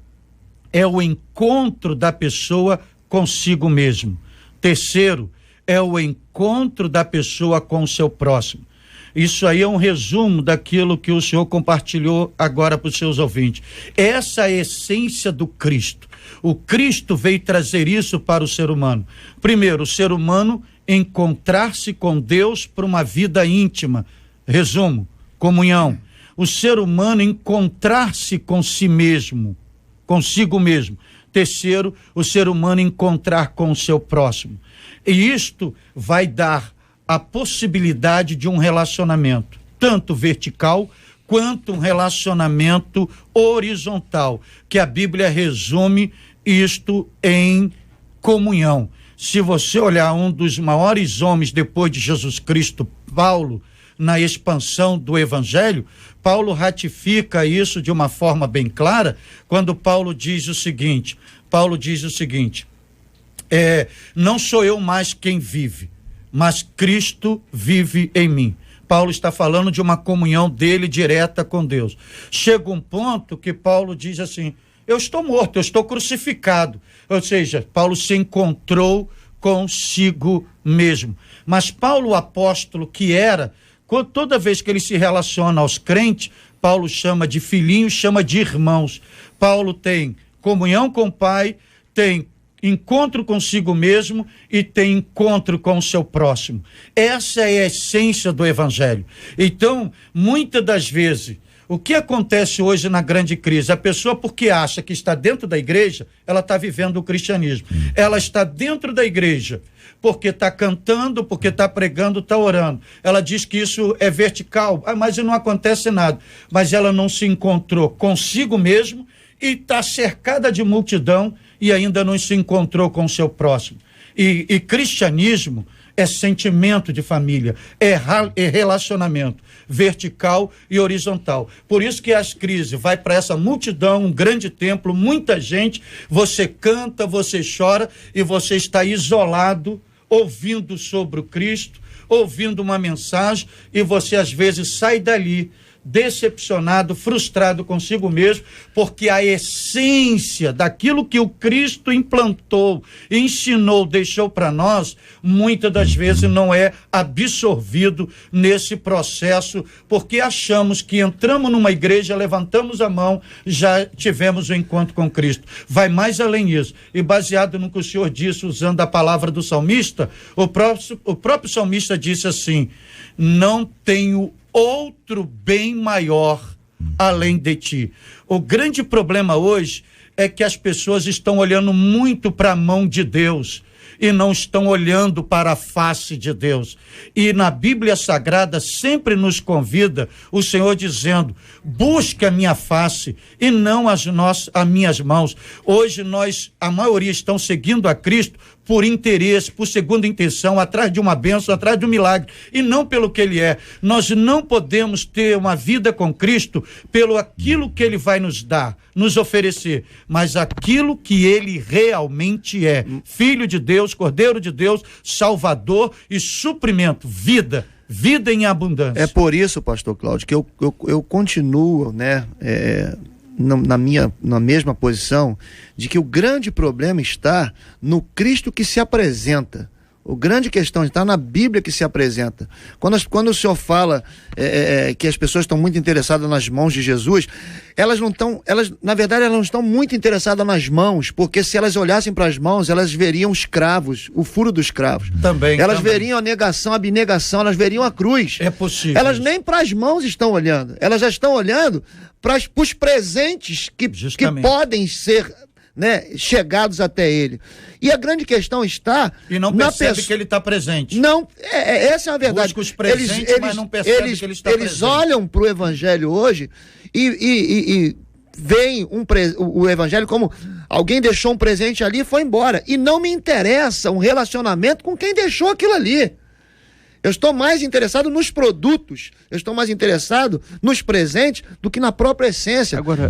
é o encontro da pessoa consigo mesmo. Terceiro, é o encontro da pessoa com o seu próximo. Isso aí é um resumo daquilo que o senhor compartilhou agora para os seus ouvintes. Essa é a essência do Cristo. O Cristo veio trazer isso para o ser humano. Primeiro, o ser humano encontrar-se com Deus para uma vida íntima. Resumo, comunhão. O ser humano encontrar-se com si mesmo, consigo mesmo. Terceiro, o ser humano encontrar com o seu próximo. E isto vai dar a possibilidade de um relacionamento, tanto vertical quanto um relacionamento horizontal, que a Bíblia resume isto em comunhão. Se você olhar um dos maiores homens depois de Jesus Cristo, Paulo, na expansão do Evangelho, Paulo ratifica isso de uma forma bem clara, quando Paulo diz o seguinte, não sou eu mais quem vive, mas Cristo vive em mim. Paulo está falando de uma comunhão dele direta com Deus. Chega um ponto que Paulo diz assim, eu estou morto, eu estou crucificado. Ou seja, Paulo se encontrou consigo mesmo. Mas Paulo, o apóstolo que era, toda vez que ele se relaciona aos crentes, Paulo chama de filhinhos, chama de irmãos. Paulo tem comunhão com o Pai, tem encontro consigo mesmo e tem encontro com o seu próximo. Essa é a essência do Evangelho. Então, muitas das vezes, o que acontece hoje na grande crise? A pessoa, porque acha que está dentro da igreja, ela está vivendo o cristianismo. Ela está dentro da igreja porque está cantando, porque está pregando, está orando. Ela diz que isso é vertical, mas não acontece nada. Mas ela não se encontrou consigo mesmo e está cercada de multidão e ainda não se encontrou com o seu próximo. E cristianismo é sentimento de família, é relacionamento vertical e horizontal. Por isso que as crises vai para essa multidão, um grande templo, muita gente, você canta, você chora e você está isolado, ouvindo sobre o Cristo, ouvindo uma mensagem e você às vezes sai dali decepcionado, frustrado consigo mesmo, porque a essência daquilo que o Cristo implantou, ensinou, deixou para nós, muitas das vezes não é absorvido nesse processo, porque achamos que entramos numa igreja, levantamos a mão, já tivemos o encontro com Cristo. Vai mais além disso. E baseado no que o Senhor disse, usando a palavra do salmista, o próprio salmista disse assim, não tenho outro bem maior além de ti. O grande problema hoje é que as pessoas estão olhando muito para a mão de Deus e não estão olhando para a face de Deus. E na Bíblia Sagrada sempre nos convida o Senhor dizendo, busque a minha face e não as minhas mãos. Hoje a maioria estão seguindo a Cristo por interesse, por segunda intenção, atrás de uma bênção, atrás de um milagre, e não pelo que ele é. Nós não podemos ter uma vida com Cristo pelo aquilo que ele vai nos dar, nos oferecer, mas aquilo que ele realmente é. Filho de Deus, Cordeiro de Deus, Salvador e suprimento, vida em abundância. É por isso, pastor Cláudio, que eu continuo, né, na mesma posição de que o grande problema está no Cristo que se apresenta. O grande questão está na Bíblia que se apresenta. Quando o senhor fala que as pessoas estão muito interessadas nas mãos de Jesus, na verdade elas não estão muito interessadas nas mãos, porque se elas olhassem para as mãos, elas veriam os cravos, o furo dos cravos. Elas veriam a negação, a abnegação, elas veriam a cruz. É possível. Elas nem para as mãos estão olhando, elas já estão olhando para os presentes que podem ser, né, chegados até ele. E a grande questão está... E não percebe que ele está presente. Não, essa é a verdade. Busca os presentes, mas não percebe que ele está presente. Eles olham para o Evangelho hoje e veem o Evangelho como alguém deixou um presente ali e foi embora. E não me interessa um relacionamento com quem deixou aquilo ali. Eu estou mais interessado nos produtos, eu estou mais interessado nos presentes do que na própria essência. Agora,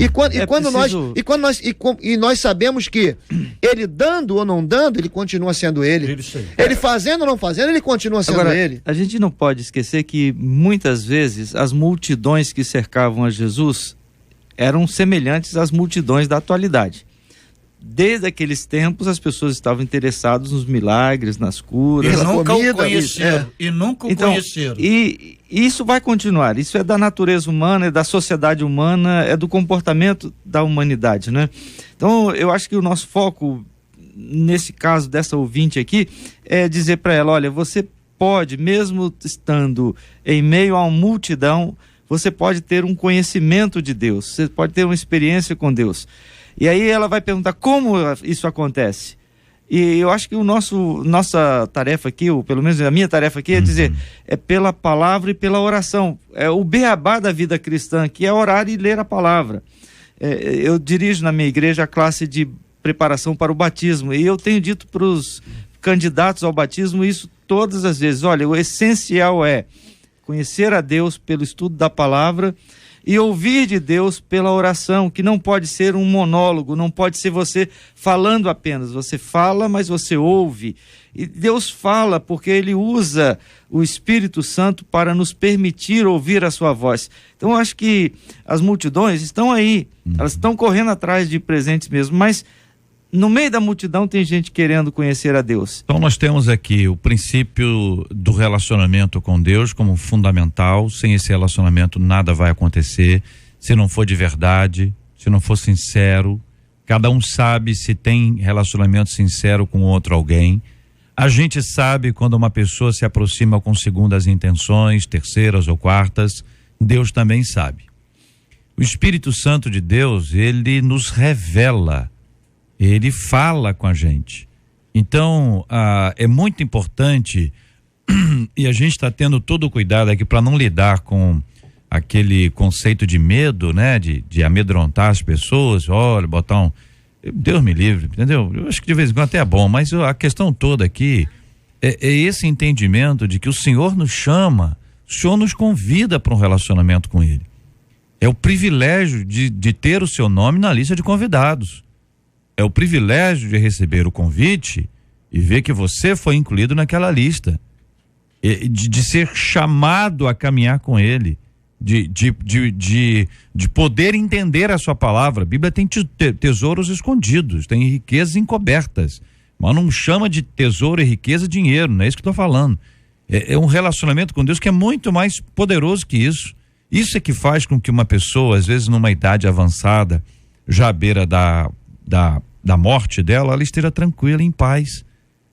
nós sabemos que ele dando ou não dando, ele continua sendo ele. Ele fazendo ou não fazendo, ele continua sendo ele. A gente não pode esquecer que muitas vezes as multidões que cercavam a Jesus eram semelhantes às multidões da atualidade. Desde aqueles tempos as pessoas estavam interessadas nos milagres, nas curas. E nunca o conheceram. E nunca o conheceram. E isso vai continuar. Isso é da natureza humana, é da sociedade humana, é do comportamento da humanidade, né? Então eu acho que o nosso foco, nesse caso dessa ouvinte aqui, é dizer para ela, olha, você pode, mesmo estando em meio a uma multidão, você pode ter um conhecimento de Deus, você pode ter uma experiência com Deus. E aí ela vai perguntar como isso acontece. E eu acho que nossa tarefa aqui, ou pelo menos a minha tarefa aqui, é dizer, é pela palavra e pela oração. É o beabá da vida cristã, que é orar e ler a palavra. Eu dirijo na minha igreja a classe de preparação para o batismo, e eu tenho dito para os candidatos ao batismo isso todas as vezes. Olha, o essencial é conhecer a Deus pelo estudo da palavra e ouvir de Deus pela oração, que não pode ser um monólogo, não pode ser você falando apenas. Você fala, mas você ouve. E Deus fala porque Ele usa o Espírito Santo para nos permitir ouvir a sua voz. Então eu acho que as multidões estão aí, elas estão correndo atrás de presentes mesmo, mas no meio da multidão tem gente querendo conhecer a Deus. Então nós temos aqui o princípio do relacionamento com Deus como fundamental. Sem esse relacionamento nada vai acontecer, se não for de verdade, se não for sincero. Cada um sabe se tem relacionamento sincero com outro alguém. A gente sabe quando uma pessoa se aproxima com segundas intenções, terceiras ou quartas. Deus também sabe. O Espírito Santo de Deus, ele nos revela, ele fala com a gente. Então, é muito importante, e a gente está tendo todo o cuidado aqui para não lidar com aquele conceito de medo, né? De amedrontar as pessoas. Olha, botar Deus me livre, entendeu? Eu acho que de vez em quando até é bom, mas a questão toda aqui é esse entendimento de que o Senhor nos chama, o Senhor nos convida para um relacionamento com Ele. É o privilégio de ter o seu nome na lista de convidados. É o privilégio de receber o convite e ver que você foi incluído naquela lista. De ser chamado a caminhar com Ele. De poder entender a sua palavra. A Bíblia tem tesouros escondidos, tem riquezas encobertas, mas não chama de tesouro e riqueza dinheiro, não é isso que estou falando. É um relacionamento com Deus que é muito mais poderoso que isso. Isso é que faz com que uma pessoa, às vezes numa idade avançada, já à beira da morte dela, ela esteja tranquila, em paz.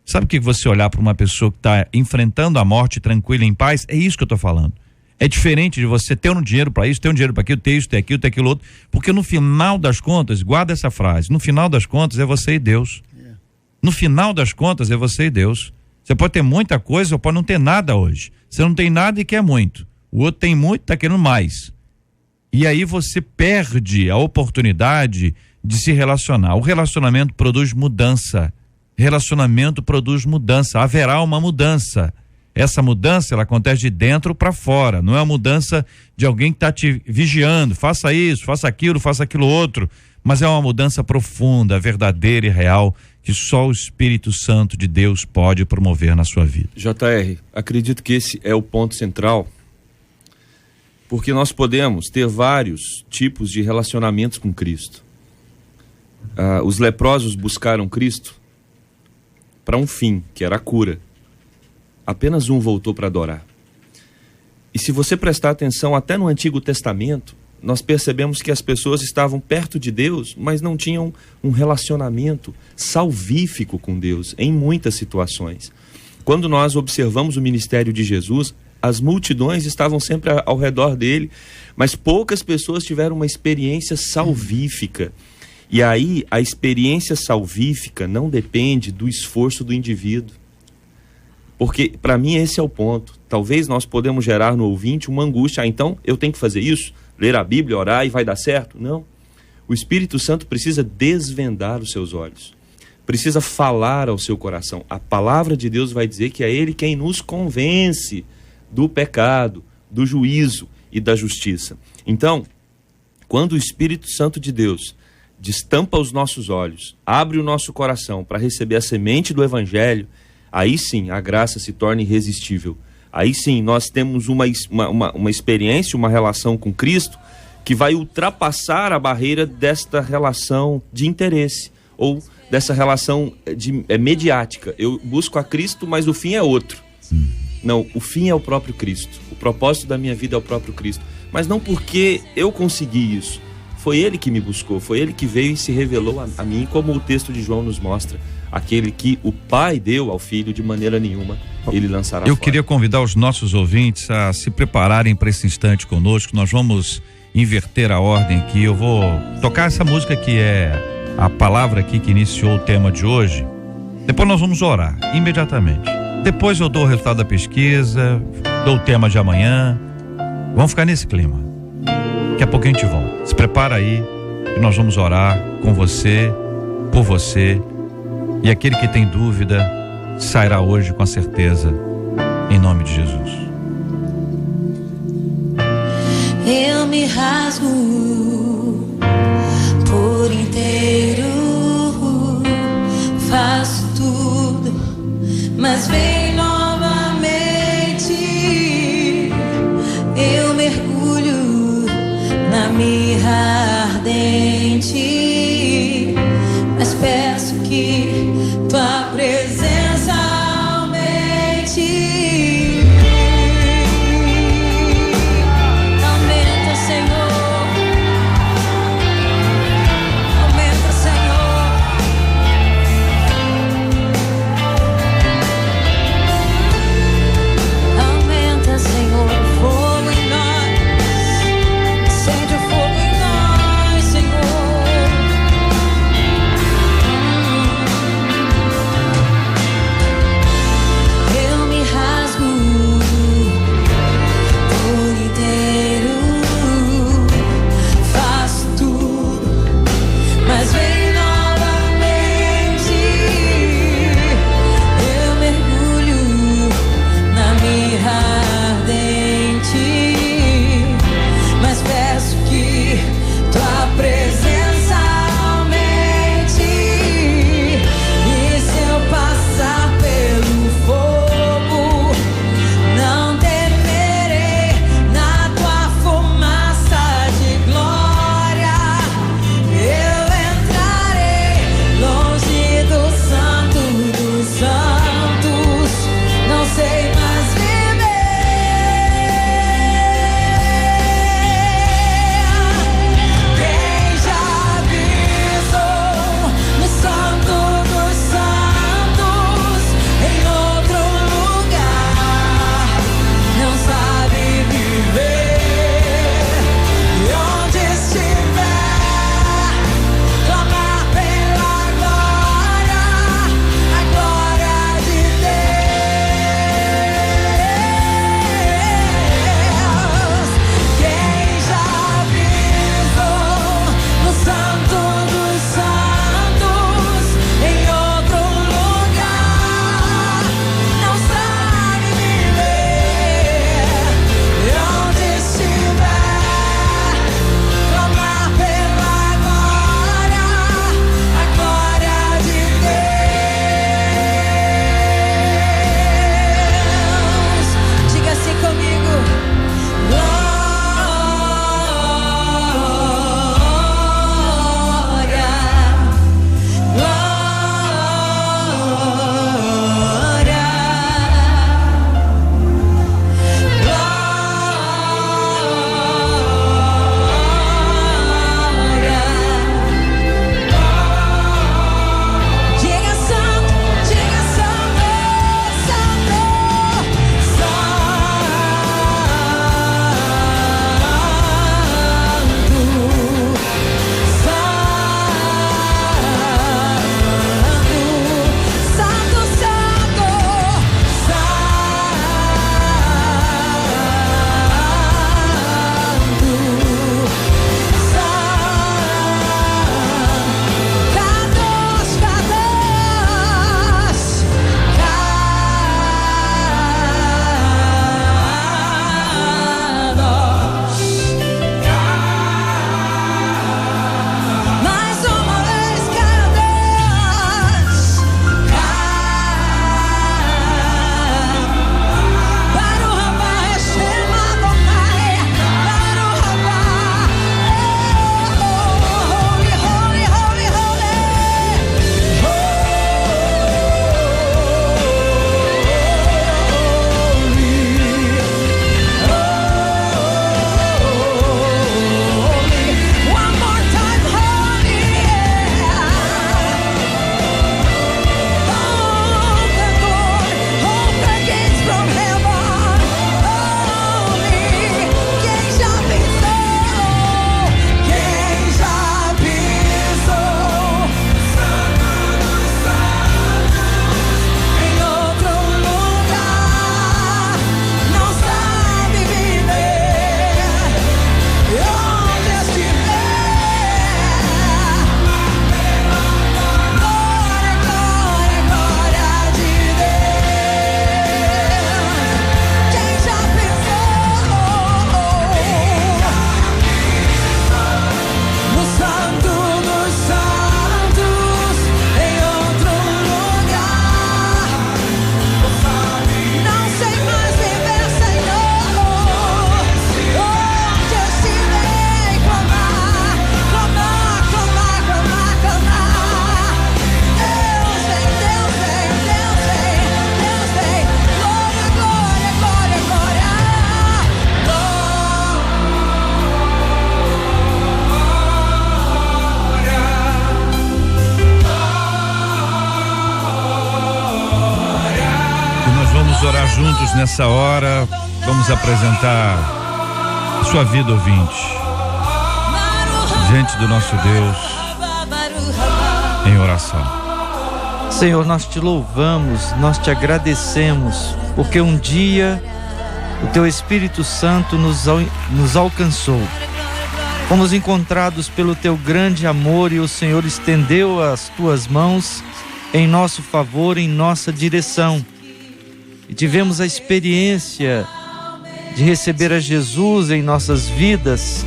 Sabe o que você olhar para uma pessoa que está enfrentando a morte tranquila, em paz? É isso que eu estou falando. É diferente de você ter um dinheiro para isso, ter um dinheiro para aquilo, ter isso, ter aquilo, ter aquilo outro, porque no final das contas, guarda essa frase, no final das contas é você e Deus. No final das contas é você e Deus. Você pode ter muita coisa ou pode não ter nada hoje. Você não tem nada e quer muito. O outro tem muito e está querendo mais. E aí você perde a oportunidade de se relacionar. O relacionamento produz mudança. Relacionamento produz mudança. Haverá uma mudança. Essa mudança, ela acontece de dentro para fora, não é a mudança de alguém que está te vigiando, faça isso, faça aquilo outro, mas é uma mudança profunda, verdadeira e real, que só o Espírito Santo de Deus pode promover na sua vida. JR, acredito que esse é o ponto central, porque nós podemos ter vários tipos de relacionamentos com Cristo. Os leprosos buscaram Cristo para um fim, que era a cura. Apenas um voltou para adorar. E se você prestar atenção até no Antigo Testamento, nós percebemos que as pessoas estavam perto de Deus, mas não tinham um relacionamento salvífico com Deus, em muitas situações. Quando nós observamos o ministério de Jesus, as multidões estavam sempre ao redor dele, mas poucas pessoas tiveram uma experiência salvífica. E aí, a experiência salvífica não depende do esforço do indivíduo. Porque, para mim, esse é o ponto. Talvez nós podemos gerar no ouvinte uma angústia. Então, eu tenho que fazer isso? Ler a Bíblia, orar e vai dar certo? Não. O Espírito Santo precisa desvendar os seus olhos. Precisa falar ao seu coração. A palavra de Deus vai dizer que é Ele quem nos convence do pecado, do juízo e da justiça. Então, quando o Espírito Santo de Deus destampa os nossos olhos, abre o nosso coração para receber a semente do Evangelho, aí sim a graça se torna irresistível. Aí sim nós temos uma experiência, uma relação com Cristo que vai ultrapassar a barreira desta relação de interesse ou dessa relação mediática. Eu busco a Cristo, mas o fim é outro. Não, o fim é o próprio Cristo. O propósito da minha vida é o próprio Cristo. Mas não porque eu consegui isso. Foi Ele que me buscou, foi Ele que veio e se revelou a mim, como o texto de João nos mostra. Aquele que o Pai deu ao Filho, de maneira nenhuma Ele lançará Eu fora. queria convidar os nossos ouvintes a se prepararem para esse instante conosco. Nós vamos inverter a ordem aqui. Eu vou tocar essa música que é a palavra aqui que iniciou o tema de hoje. Depois nós vamos orar imediatamente. Depois eu dou o resultado da pesquisa, dou o tema de amanhã. Vamos ficar nesse clima. Daqui a pouco a gente volta. Se prepara aí que nós vamos orar com você, por você. E aquele que tem dúvida sairá hoje com a certeza, em nome de Jesus. Eu me rasgo por inteiro, faço tudo, mas vem novamente. Eu mergulho na mirra ardente, mas peço que tua presença aumente. Aumenta, Senhor, Deus, nessa hora, vamos apresentar a sua vida, ouvinte, diante do nosso Deus, em oração. Senhor, nós te louvamos, nós te agradecemos, porque um dia o teu Espírito Santo nos alcançou. Fomos encontrados pelo teu grande amor e o Senhor estendeu as tuas mãos em nosso favor, em nossa direção. E tivemos a experiência de receber a Jesus em nossas vidas,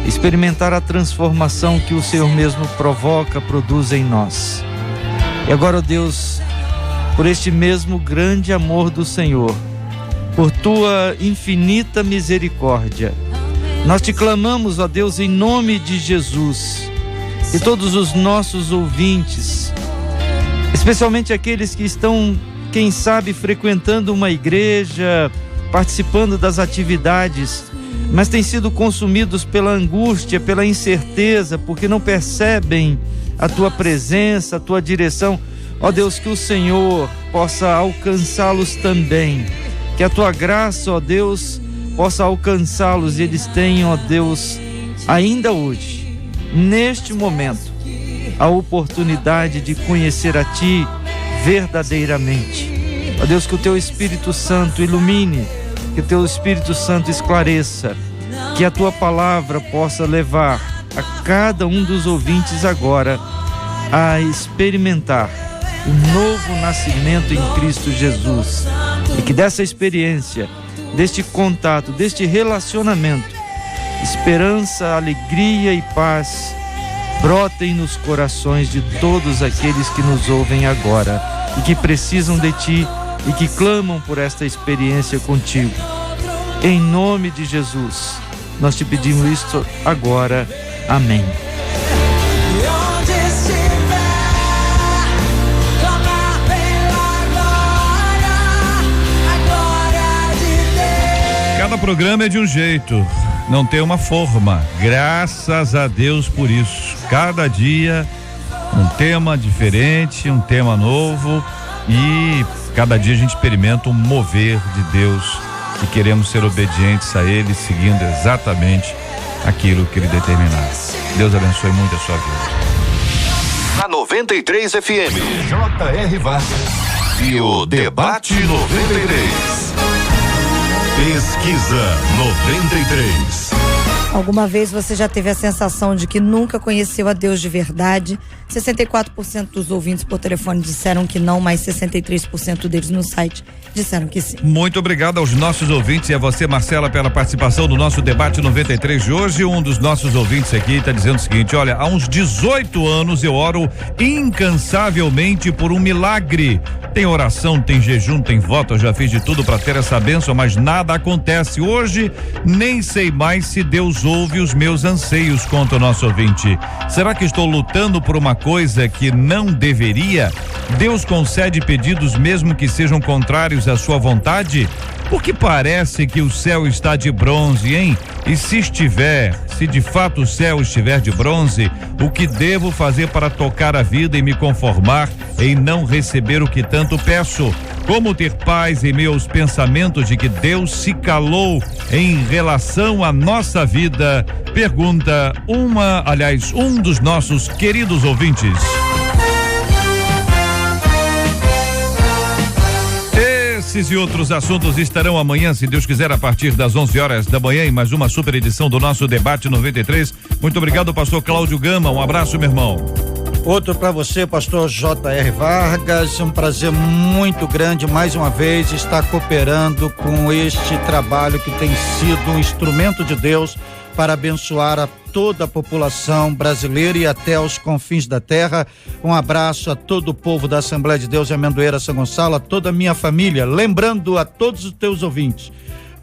experimentar a transformação que o Senhor mesmo provoca, produz em nós. E agora, ó Deus, por este mesmo grande amor do Senhor, por tua infinita misericórdia, nós te clamamos, ó Deus, em nome de Jesus, e todos os nossos ouvintes, especialmente aqueles que estão, quem sabe, frequentando uma igreja, participando das atividades, mas têm sido consumidos pela angústia, pela incerteza, porque não percebem a tua presença, a tua direção. Ó Deus, que o Senhor possa alcançá-los também, que a tua graça, ó Deus, possa alcançá-los e eles tenham, ó Deus, ainda hoje, neste momento, a oportunidade de conhecer a ti verdadeiramente. Ó Deus, que o teu Espírito Santo ilumine, que o teu Espírito Santo esclareça, que a tua palavra possa levar a cada um dos ouvintes agora a experimentar o novo nascimento em Cristo Jesus, e que dessa experiência, deste contato, deste relacionamento, esperança, alegria e paz brotem nos corações de todos aqueles que nos ouvem agora e que precisam de ti e que clamam por esta experiência contigo. Em nome de Jesus, nós te pedimos isto agora. Amém. Cada programa é de um jeito, não tem uma forma, graças a Deus por isso. Cada dia um tema diferente, um tema novo, e cada dia a gente experimenta um mover de Deus e queremos ser obedientes a Ele, seguindo exatamente aquilo que Ele determinar. Deus abençoe muito a sua vida. Na 93 FM, J.R. Vargas e o Debate 93. Pesquisa 93. Alguma vez você já teve a sensação de que nunca conheceu a Deus de verdade? 64% dos ouvintes por telefone disseram que não, mas 63% deles no site disseram que sim. Muito obrigado aos nossos ouvintes e a você, Marcela, pela participação no nosso debate 93 de hoje. Um dos nossos ouvintes aqui está dizendo o seguinte: olha, há uns 18 anos eu oro incansavelmente por um milagre. Tem oração, tem jejum, tem voto, eu já fiz de tudo para ter essa bênção, mas nada acontece. Hoje nem sei mais se Deus ouve os meus anseios, conta o nosso ouvinte. Será que estou lutando por uma coisa que não deveria? Deus concede pedidos mesmo que sejam contrários à sua vontade? Porque parece que o céu está de bronze, hein? E se de fato o céu estiver de bronze, o que devo fazer para tocar a vida e me conformar em não receber o que tanto peço? Como ter paz em meio aos pensamentos de que Deus se calou em relação à nossa vida? Pergunta um dos nossos queridos ouvintes. Esses e outros assuntos estarão amanhã, se Deus quiser, a partir das 11 horas da manhã, em mais uma super edição do nosso Debate 93. Muito obrigado, pastor Cláudio Gama. Um abraço, meu irmão. Outro para você, pastor J.R. Vargas. Um prazer muito grande, mais uma vez, estar cooperando com este trabalho que tem sido um instrumento de Deus para abençoar a toda a população brasileira e até os confins da terra. Um abraço a todo o povo da Assembleia de Deus em Amendoeira, São Gonçalo, a toda a minha família. Lembrando a todos os teus ouvintes,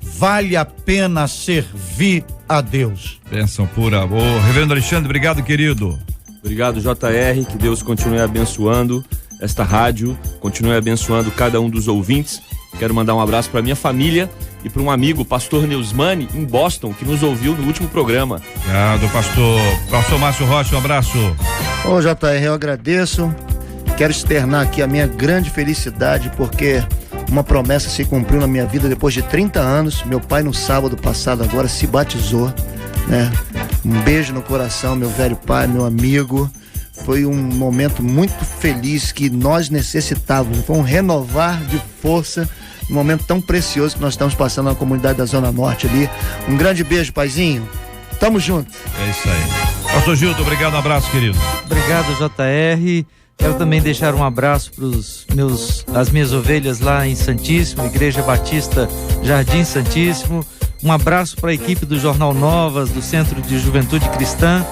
vale a pena servir a Deus. Bênção pura. Ô, reverendo Alexandre, obrigado, querido. Obrigado, J.R., que Deus continue abençoando esta rádio, continue abençoando cada um dos ouvintes. Quero mandar um abraço para minha família e para um amigo, pastor Neusmani, em Boston, que nos ouviu no último programa. Obrigado, pastor Márcio Rocha, um abraço. Ô, JR, eu agradeço, quero externar aqui a minha grande felicidade, porque uma promessa se cumpriu na minha vida depois de 30 anos. Meu pai no sábado passado agora se batizou, né? Um beijo no coração, meu velho pai, meu amigo. Foi um momento muito feliz que nós necessitávamos. Foi um renovar de força, um momento tão precioso que nós estamos passando na comunidade da Zona Norte ali. Um grande beijo, paizinho. Tamo junto. É isso aí. Pastor Gilton, obrigado, um abraço, querido. Obrigado, JR. Quero também deixar um abraço para as minhas ovelhas lá em Santíssimo, Igreja Batista Jardim Santíssimo. Um abraço para a equipe do Jornal Novas, do Centro de Juventude Cristã.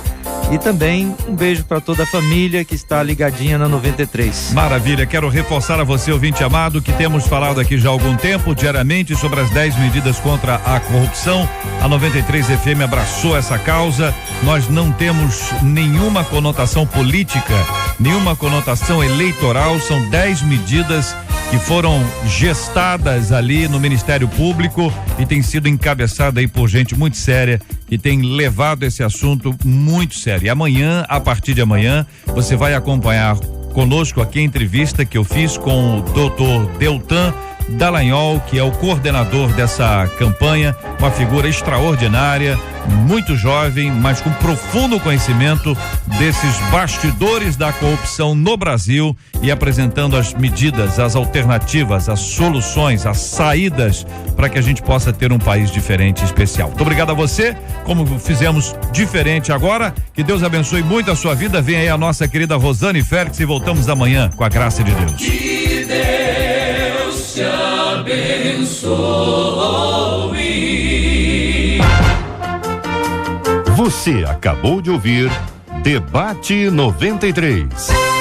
E também um beijo para toda a família que está ligadinha na 93. Maravilha, quero reforçar a você, ouvinte amado, que temos falado aqui já há algum tempo, diariamente, sobre as 10 medidas contra a corrupção. A 93 FM abraçou essa causa. Nós não temos nenhuma conotação política, nenhuma conotação eleitoral. São 10 medidas que foram gestadas ali no Ministério Público e tem sido encabeçada aí por gente muito séria que tem levado esse assunto muito sério. E amanhã, a partir de amanhã, você vai acompanhar conosco aqui a entrevista que eu fiz com o Dr. Deltan Dallagnol, que é o coordenador dessa campanha, uma figura extraordinária, muito jovem, mas com profundo conhecimento desses bastidores da corrupção no Brasil e apresentando as medidas, as alternativas, as soluções, as saídas para que a gente possa ter um país diferente e especial. Muito obrigado a você, como fizemos diferente agora, que Deus abençoe muito a sua vida. Vem aí a nossa querida Rosane Félix e voltamos amanhã com a graça de Deus. Que Deus te abençoe. Você acabou de ouvir Debate 93.